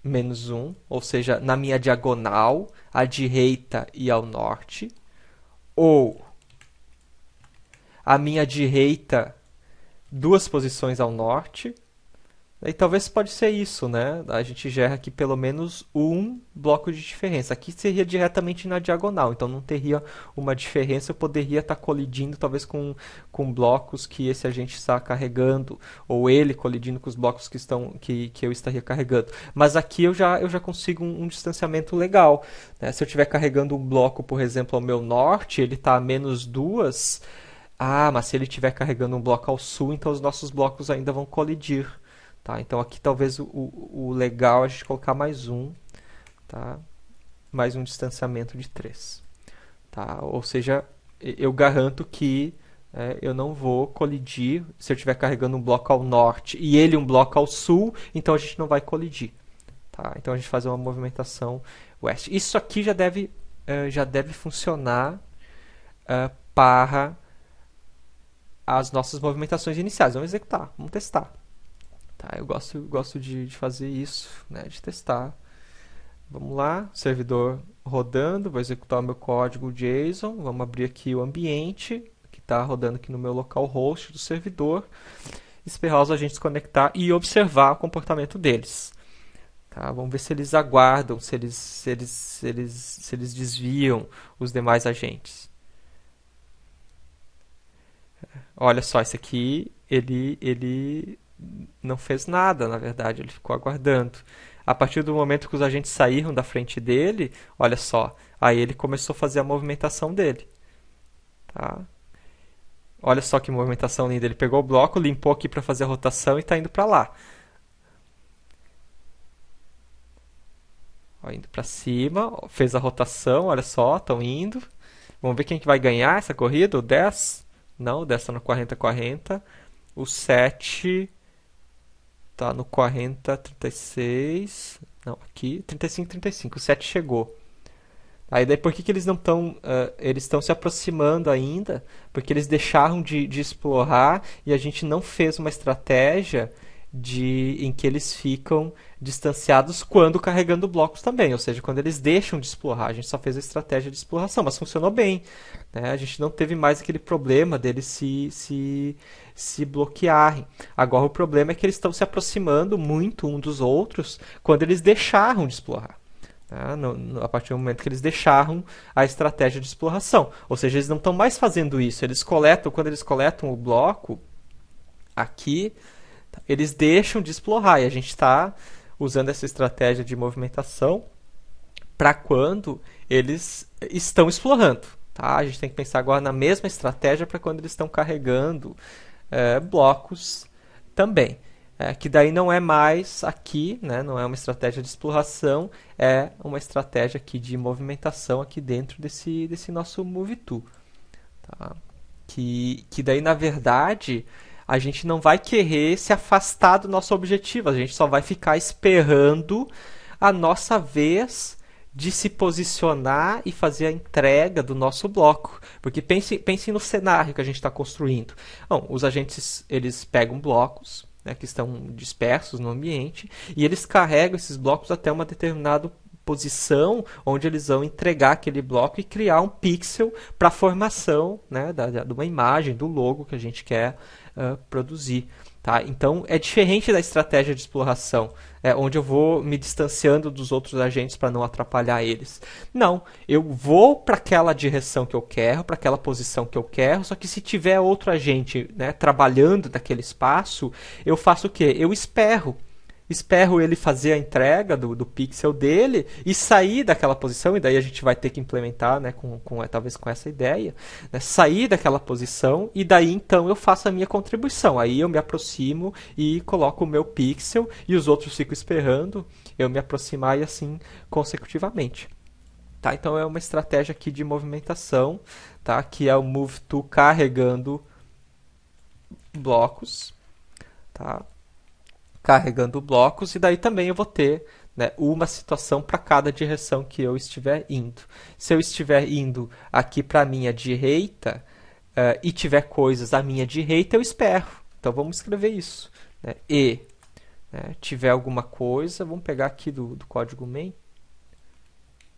menos 1, ou seja, na minha diagonal, à direita e ao norte, ou à minha direita, 2 posições ao norte. E talvez pode ser isso, né? A gente gera aqui pelo menos um bloco de diferença. Aqui seria diretamente na diagonal, então não teria uma diferença. Eu poderia estar colidindo talvez com blocos que esse agente está carregando, ou ele colidindo com os blocos que eu estaria carregando. Mas aqui eu já consigo um distanciamento legal, né? Se eu estiver carregando um bloco, por exemplo, ao meu norte, ele está a menos 2. Ah, mas se ele estiver carregando um bloco ao sul, então os nossos blocos ainda vão colidir. Tá? Então aqui talvez o legal é a gente colocar mais um, tá? Mais um distanciamento de 3. Tá? Ou seja, eu garanto que eu não vou colidir se eu estiver carregando um bloco ao norte e ele um bloco ao sul, então a gente não vai colidir. Tá? Então a gente faz uma movimentação oeste. Isso aqui já deve funcionar para as nossas movimentações iniciais. Vamos executar, vamos testar. Tá, eu gosto de fazer isso, né, de testar. Vamos lá, servidor rodando, vou executar o meu código JSON, vamos abrir aqui o ambiente, que está rodando aqui no meu localhost do servidor, esperar os agentes conectar e observar o comportamento deles. Tá, vamos ver se eles aguardam, se eles desviam os demais agentes. Olha só, esse aqui, ele não fez nada, na verdade, ele ficou aguardando. A partir do momento que os agentes saíram da frente dele, olha só, aí ele começou a fazer a movimentação dele. Tá? Olha só que movimentação linda, ele pegou o bloco, limpou aqui para fazer a rotação e está indo para lá. Ó, indo para cima, fez a rotação, olha só, estão indo. Vamos ver quem que vai ganhar essa corrida, o 10? Não, o 10 está no 40-40. O 7... tá no 40, 36. Não, aqui, 35, 35. O 7 chegou. Aí daí por que eles não estão. Eles estão se aproximando ainda? Porque eles deixaram de explorar e a gente não fez uma estratégia em que eles ficam distanciados quando carregando blocos também. Ou seja, quando eles deixam de explorar. A gente só fez a estratégia de exploração, mas funcionou bem. Né? A gente não teve mais aquele problema deles se bloquearem. Agora o problema é que eles estão se aproximando muito um dos outros quando eles deixaram de explorar. A partir do momento que eles deixaram a estratégia de exploração. Ou seja, eles não estão mais fazendo isso. Quando eles coletam o bloco aqui, eles deixam de explorar. E a gente está usando essa estratégia de movimentação para quando eles estão explorando. Tá? A gente tem que pensar agora na mesma estratégia para quando eles estão carregando blocos também. Que daí não é mais aqui, né? Não é uma estratégia de exploração, é uma estratégia aqui de movimentação aqui dentro desse nosso Move-To. Tá? Que daí, na verdade, a gente não vai querer se afastar do nosso objetivo, a gente só vai ficar esperando a nossa vez de se posicionar e fazer a entrega do nosso bloco. Porque pense no cenário que a gente está construindo. Bom, os agentes eles pegam blocos, né, que estão dispersos no ambiente, e eles carregam esses blocos até uma determinada posição, onde eles vão entregar aquele bloco e criar um pixel para a formação, né, de uma imagem, do logo que a gente quer produzir. Tá? Então, é diferente da estratégia de exploração, onde eu vou me distanciando dos outros agentes para não atrapalhar eles. Não, eu vou para aquela direção que eu quero, para aquela posição que eu quero, só que se tiver outro agente, né, trabalhando naquele espaço, eu faço o quê? Eu espero ele fazer a entrega do pixel dele e sair daquela posição, e daí a gente vai ter que implementar, né, talvez com essa ideia, né, sair daquela posição, e daí então eu faço a minha contribuição. Aí eu me aproximo e coloco o meu pixel, e os outros ficam esperando eu me aproximar, e assim consecutivamente. Tá? Então é uma estratégia aqui de movimentação, tá? Que é o Move-To carregando blocos. tá? Carregando blocos, e daí também eu vou ter, né, uma situação para cada direção que eu estiver indo. Se eu estiver indo aqui para a minha direita e tiver coisas à minha direita, eu espero. Então vamos escrever isso. Né? E tiver alguma coisa, vamos pegar aqui do código main.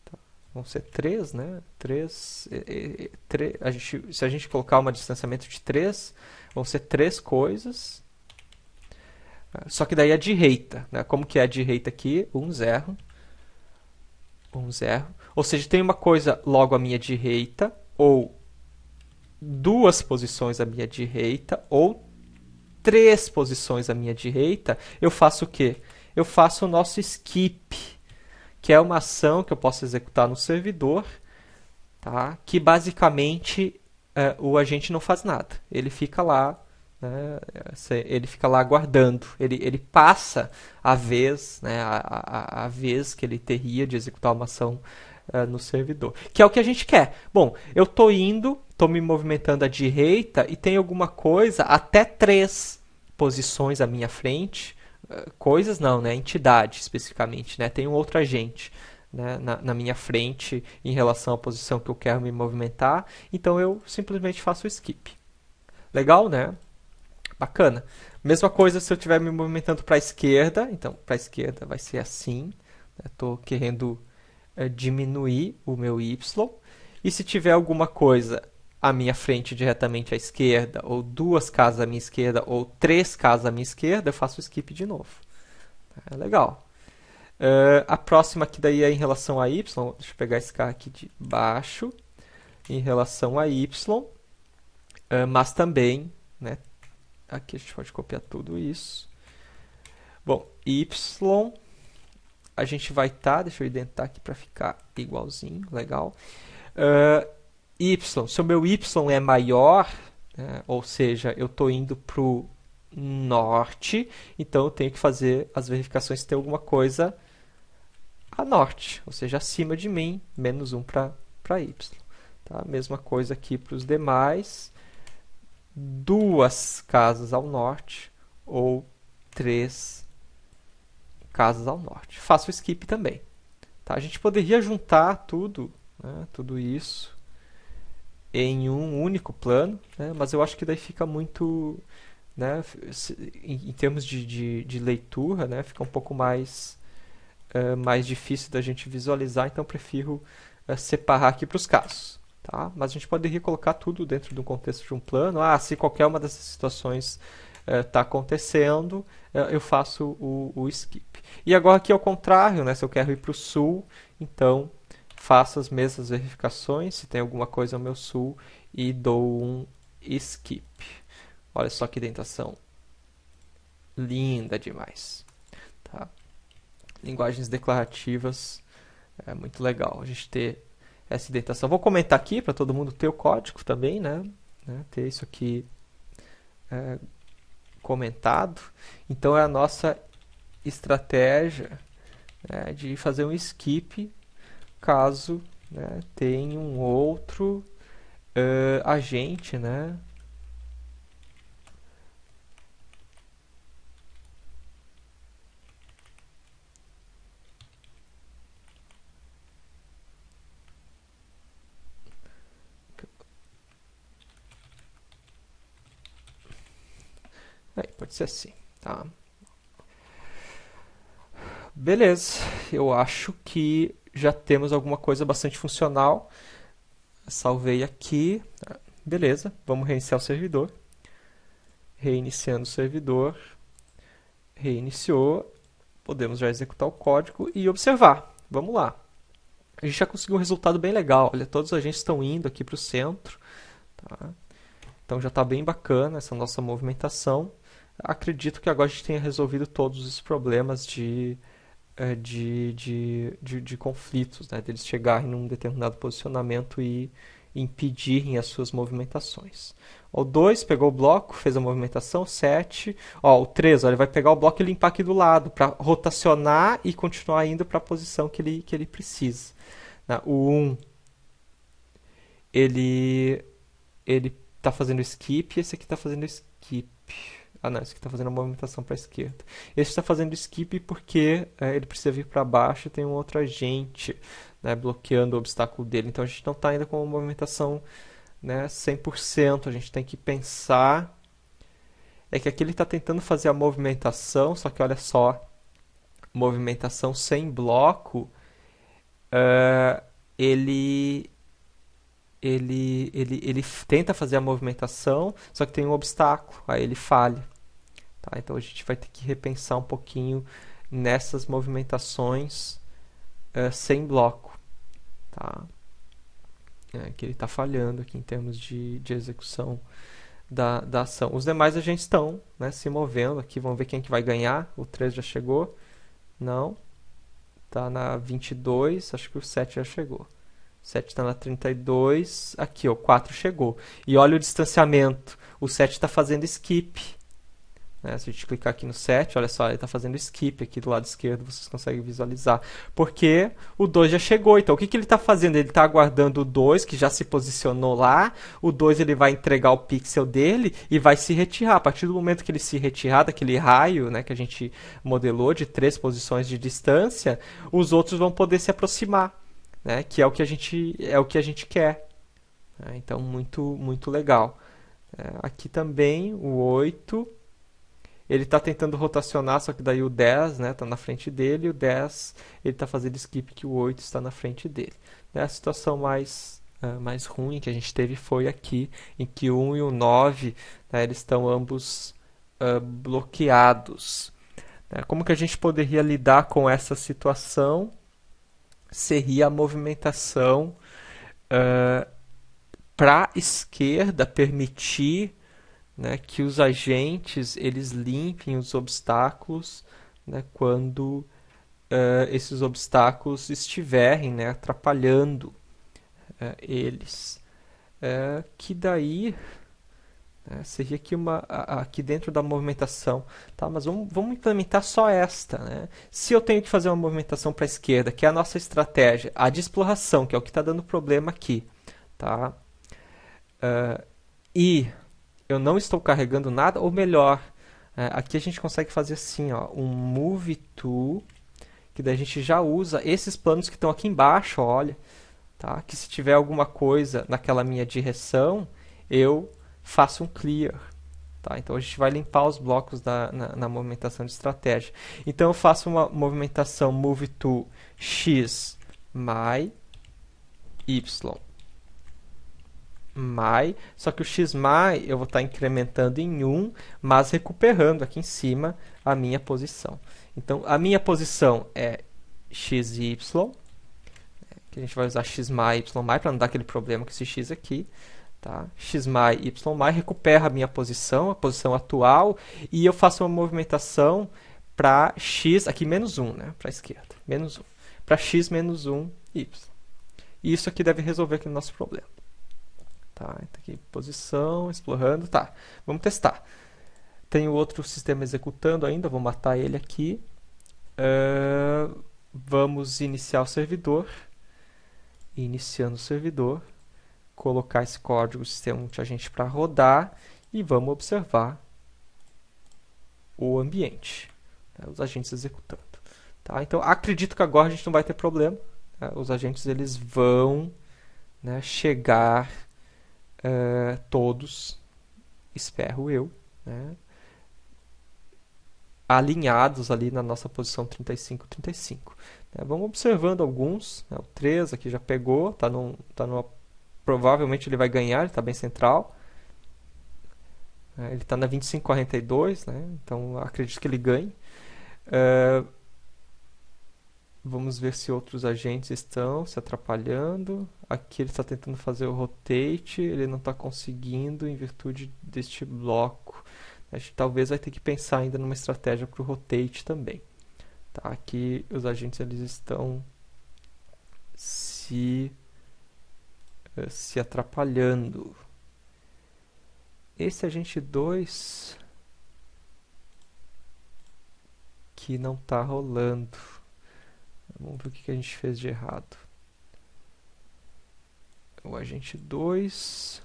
Tá. Vão ser 3, né? 3, se a gente colocar um distanciamento de 3, vão ser 3 coisas. Só que daí a direita, né? Como que é a direita aqui? 1, 0. 1, 0. Ou seja, tem uma coisa logo à minha direita, ou duas posições à minha direita, ou 3 posições à minha direita. Eu faço o quê? Eu faço o nosso skip, que é uma ação que eu posso executar no servidor, tá? Que basicamente o agente não faz nada. Ele fica lá, né? Ele fica lá aguardando. Ele passa a vez, né? A vez que ele teria de executar uma ação no servidor. Que é o que a gente quer. Bom, eu estou indo, estou me movimentando à direita e tem alguma coisa, até 3 posições à minha frente. Coisas não, né? Entidade especificamente, né? Tem um outro agente, né, na minha frente em relação à posição que eu quero me movimentar, então eu simplesmente faço o skip. Legal, né? Bacana. Mesma coisa se eu estiver me movimentando para a esquerda, então para a esquerda vai ser assim. Estou querendo diminuir o meu y. E se tiver alguma coisa à minha frente diretamente à esquerda, ou 2 casas à minha esquerda, ou 3 casas à minha esquerda, eu faço o skip de novo. É legal. A próxima aqui daí é em relação a y. Deixa eu pegar esse cara aqui de baixo. Em relação a y. Mas também, né, aqui a gente pode copiar tudo isso. Bom, y, a gente vai estar, deixa eu identar aqui para ficar igualzinho, legal. Y, se o meu y é maior, né, ou seja, eu estou indo para o norte, então eu tenho que fazer as verificações se tem alguma coisa a norte, ou seja, acima de mim, menos 1 para y. Tá? Mesma coisa aqui para os demais. 2 casas ao norte ou 3 casas ao norte. Faço o skip também. Tá? A gente poderia juntar tudo, né, tudo isso em um único plano, né, mas eu acho que daí fica muito, né, em termos de leitura, né, fica um pouco mais difícil da gente visualizar, então prefiro separar aqui para os casos. Tá? Mas a gente poderia colocar tudo dentro do contexto de um plano. Se qualquer uma dessas situações está acontecendo, eu faço o skip. E agora aqui ao contrário, né? Se eu quero ir para o sul, então faço as mesmas verificações, se tem alguma coisa ao meu sul, e dou um skip. Olha só que indentação linda demais. Tá? Linguagens declarativas é muito legal a gente ter essa indentação. Vou comentar aqui para todo mundo ter o código também, né? Ter isso aqui comentado. Então é a nossa estratégia, né, de fazer um skip caso, né, tenha um outro agente, né? Aí, pode ser assim, tá? Beleza, eu acho que já temos alguma coisa bastante funcional. Salvei aqui. Beleza, vamos reiniciar o servidor. Reiniciando o servidor. Reiniciou. Podemos já executar o código e observar. Vamos lá. A gente já conseguiu um resultado bem legal. Olha, todos os agentes estão indo aqui para o centro. Tá? Então já está bem bacana essa nossa movimentação. Acredito que agora a gente tenha resolvido todos os problemas de conflitos, né? Deles chegarem num determinado posicionamento e impedirem as suas movimentações. O 2 pegou o bloco, fez a movimentação, 7. O 3, ele vai pegar o bloco e limpar aqui do lado, para rotacionar e continuar indo para a posição que ele precisa. O 1, ele está fazendo skip, e esse aqui está fazendo skip. Ah, não, esse aqui está fazendo a movimentação para a esquerda. Esse está fazendo skip porque ele precisa vir para baixo e tem um outro agente, né, bloqueando o obstáculo dele. Então a gente não está ainda com uma movimentação, né, 100%. A gente tem que pensar que aqui ele está tentando fazer a movimentação, só que olha só, movimentação sem bloco, uh, ele ele tenta fazer a movimentação, só que tem um obstáculo, aí ele falha. Tá? Então a gente vai ter que repensar um pouquinho nessas movimentações sem bloco. Tá? Que ele está falhando aqui em termos de execução da ação. Os demais agentes estão, né, se movendo aqui. Vamos ver quem que vai ganhar. O 3 já chegou? Não. Está na 22, acho que o 7 já chegou. 7 está na 32, aqui o 4 chegou. E olha o distanciamento, o 7 está fazendo skip. Né? Se a gente clicar aqui no 7, olha só, ele está fazendo skip aqui do lado esquerdo, vocês conseguem visualizar. Porque o 2 já chegou, então o que ele está fazendo? Ele está aguardando o 2, que já se posicionou lá, o 2 ele vai entregar o pixel dele e vai se retirar. A partir do momento que ele se retirar daquele raio, né, que a gente modelou de 3 posições de distância, os outros vão poder se aproximar. Né, que é o que a gente quer. Então, muito legal. Aqui também, o 8, ele está tentando rotacionar, só que daí o 10 está na frente dele, e o 10 ele está fazendo skip que o 8 está na frente dele. A situação mais ruim que a gente teve foi aqui, em que o 1 e o 9 eles estão ambos bloqueados. Como que a gente poderia lidar com essa situação? Seria a movimentação para a esquerda, permitir, né, que os agentes eles limpem os obstáculos, né, quando esses obstáculos estiverem, né, atrapalhando eles. Que daí seria aqui dentro da movimentação, tá? Mas vamos implementar só esta, né? Se eu tenho que fazer uma movimentação para a esquerda, que é a nossa estratégia, a de exploração, que é o que está dando problema aqui, tá? E eu não estou carregando nada, ou melhor, aqui a gente consegue fazer assim, ó, um move to, que daí a gente já usa esses planos que estão aqui embaixo, olha, tá? Que se tiver alguma coisa naquela minha direção, eu faço um clear. Tá? Então a gente vai limpar os blocos na movimentação de estratégia. Então eu faço uma movimentação move to x my y my, só que o x my eu vou estar incrementando em 1, mas recuperando aqui em cima a minha posição. Então a minha posição é x e y, que a gente vai usar x my y my para não dar aquele problema com esse x aqui. Tá? X my, y my, recupera a minha posição, a posição atual, e eu faço uma movimentação para x, aqui menos 1, né? Para a esquerda, menos 1. Para x menos 1, y. E isso aqui deve resolver aquele nosso problema. Tá? Então aqui, posição, explorando, tá. Vamos testar. Tem o outro sistema executando ainda, vou matar ele aqui. Vamos iniciar o servidor. Iniciando o servidor. Colocar esse código sistema multiagente para rodar e vamos observar o ambiente, né, os agentes executando. Tá? Então, acredito que agora a gente não vai ter problema. Né? Os agentes eles vão, né, chegar todos, espero eu, né, alinhados ali na nossa posição 35, 35. Né? Vamos observando alguns. Né? O 3 aqui já pegou, está numa provavelmente ele vai ganhar, ele está bem central. Ele está na 2542, né? Então acredito que ele ganhe. Vamos ver se outros agentes estão se atrapalhando. Aqui ele está tentando fazer o rotate, ele não está conseguindo em virtude deste bloco. A gente talvez vai ter que pensar ainda numa estratégia para o rotate também. Tá? Aqui os agentes eles estão se atrapalhando. Esse agente 2 que não está rolando. Vamos ver o que a gente fez de errado. O agente 2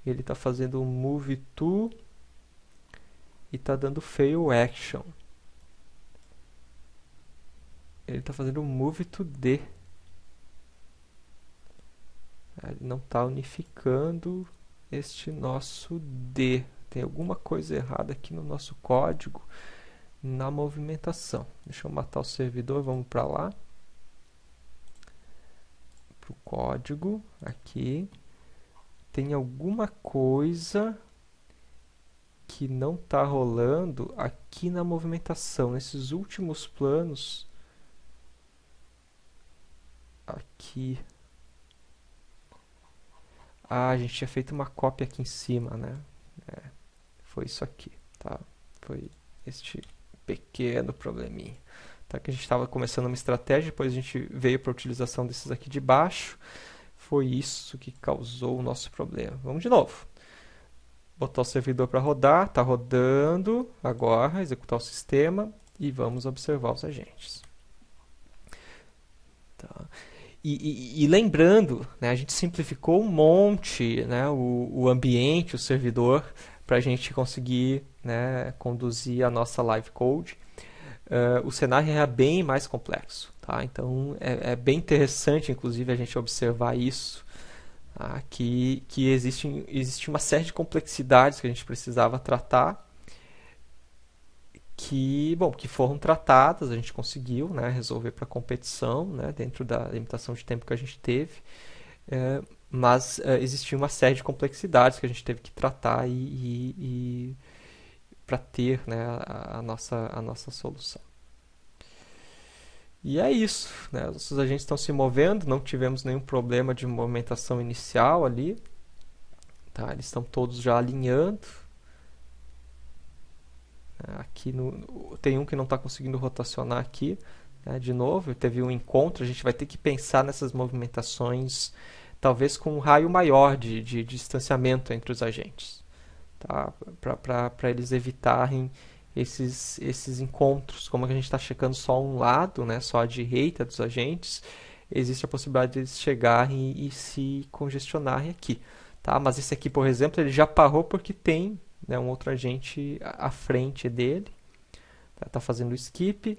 ele está fazendo um move to e está dando fail action. Ele está fazendo move to D. Ele não está unificando este nosso D. Tem alguma coisa errada aqui no nosso código, na movimentação. Deixa eu matar o servidor, vamos para lá. Para o código, aqui. Tem alguma coisa que não está rolando aqui na movimentação. Nesses últimos planos, aqui. A gente tinha feito uma cópia aqui em cima, né? Foi isso aqui, tá? Foi este pequeno probleminha. Tá? Que a gente estava começando uma estratégia, depois a gente veio para a utilização desses aqui de baixo. Foi isso que causou o nosso problema. Vamos de novo. Botar o servidor para rodar, está rodando. Agora, executar o sistema e vamos observar os agentes. Tá. E lembrando, né, a gente simplificou um monte, né, o ambiente, o servidor, para a gente conseguir, né, conduzir a nossa live code. O cenário é bem mais complexo, tá? Então é bem interessante, inclusive, a gente observar isso, tá? Que existe uma série de complexidades que a gente precisava tratar, que foram tratadas, a gente conseguiu, né, resolver para a competição, né, dentro da limitação de tempo que a gente teve, mas existia uma série de complexidades que a gente teve que tratar para ter, né, a nossa solução. E é isso, né, os nossos agentes estão se movendo, não tivemos nenhum problema de movimentação inicial ali, tá? Eles estão todos já alinhando. Aqui tem um que não está conseguindo rotacionar aqui, né? De novo, teve um encontro, a gente vai ter que pensar nessas movimentações, talvez com um raio maior de distanciamento entre os agentes, tá? Para eles evitarem esses encontros. Como a gente está checando só um lado, né? Só a direita dos agentes, existe a possibilidade de eles chegarem e se congestionarem aqui. Tá? Mas esse aqui, por exemplo, ele já parou porque tem, né, um outro agente à frente dele, está fazendo skip.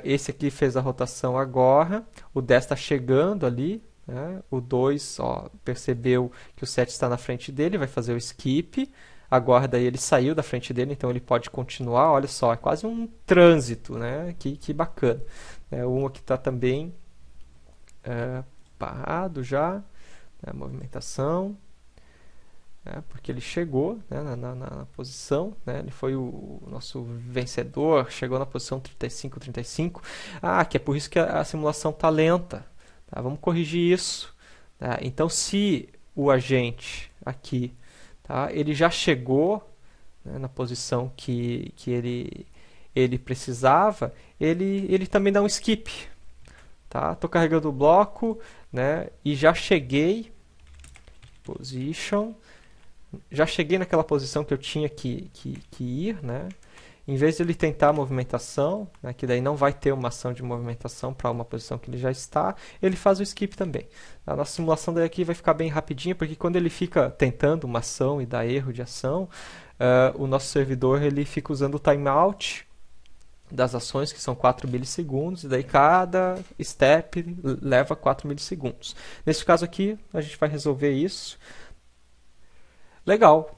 Esse aqui fez a rotação agora, o 10 está chegando ali, né? O 2 percebeu que o 7 está na frente dele, vai fazer o skip. Agora daí ele saiu da frente dele, então ele pode continuar. Olha só, é quase um trânsito, né? Que bacana. Um aqui está também parado já, né? Movimentação. Porque ele chegou, né, na posição, né, ele foi o nosso vencedor, chegou na posição 35. Que é por isso que a simulação está lenta. Tá? Vamos corrigir isso. Tá? Então, se o agente aqui, tá, ele já chegou, né, na posição que ele precisava, ele também dá um skip. Tá? Estou carregando o bloco, né, e já cheguei, position, já cheguei naquela posição que eu tinha que ir, né? Em vez de ele tentar a movimentação, né, que daí não vai ter uma ação de movimentação para uma posição que ele já está, ele faz o skip também. A nossa simulação daqui vai ficar bem rapidinha, porque quando ele fica tentando uma ação e dá erro de ação, o nosso servidor ele fica usando o timeout das ações, que são 4 milissegundos, e daí cada step leva 4 milissegundos. Nesse caso aqui, a gente vai resolver isso. Legal.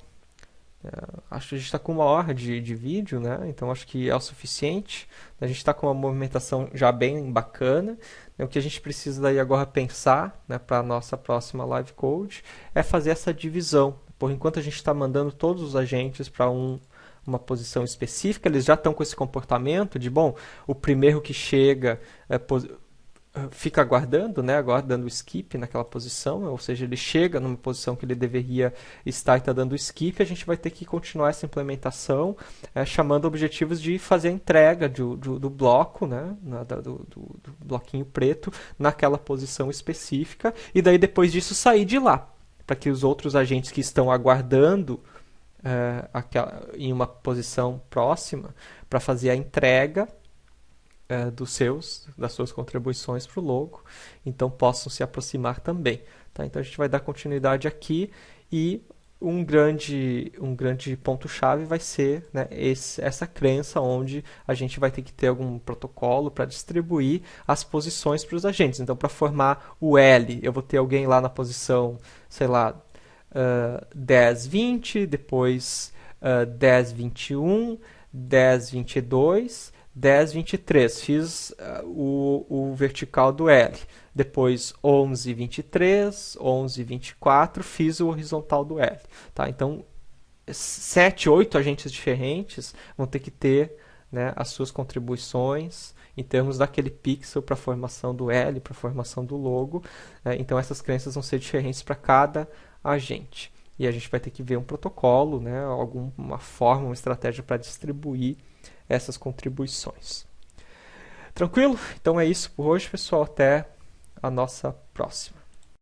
Acho que a gente está com 1 hora de vídeo, né? Então acho que é o suficiente. A gente está com uma movimentação já bem bacana. O que a gente precisa daí agora pensar, né, para a nossa próxima live code é fazer essa divisão. Por enquanto a gente está mandando todos os agentes para uma posição específica, eles já estão com esse comportamento de, bom, o primeiro que chega fica aguardando, né, aguardando o skip naquela posição, ou seja, ele chega numa posição que ele deveria estar e está dando skip. A gente vai ter que continuar essa implementação, chamando objetivos de fazer a entrega do bloco, né, do bloquinho preto, naquela posição específica, e daí depois disso sair de lá, para que os outros agentes que estão aguardando em uma posição próxima para fazer a entrega das suas contribuições para o logo, então possam se aproximar também. Tá? Então a gente vai dar continuidade aqui, e um grande ponto-chave vai ser, né, essa crença onde a gente vai ter que ter algum protocolo para distribuir as posições para os agentes. Então, para formar o L, eu vou ter alguém lá na posição, sei lá, 10, 20, depois 10, 21, 10, 22, 10, 23. Fiz o vertical do L. Depois 11, 23, 11, 24, fiz o horizontal do L. Tá? Então, 7, 8 agentes diferentes vão ter que ter, né, as suas contribuições em termos daquele pixel para a formação do L, para a formação do logo. Né? Então, essas crenças vão ser diferentes para cada agente. E a gente vai ter que ver um protocolo, né, alguma forma, uma estratégia para distribuir essas contribuições. Tranquilo? Então é isso por hoje, pessoal. Até a nossa próxima.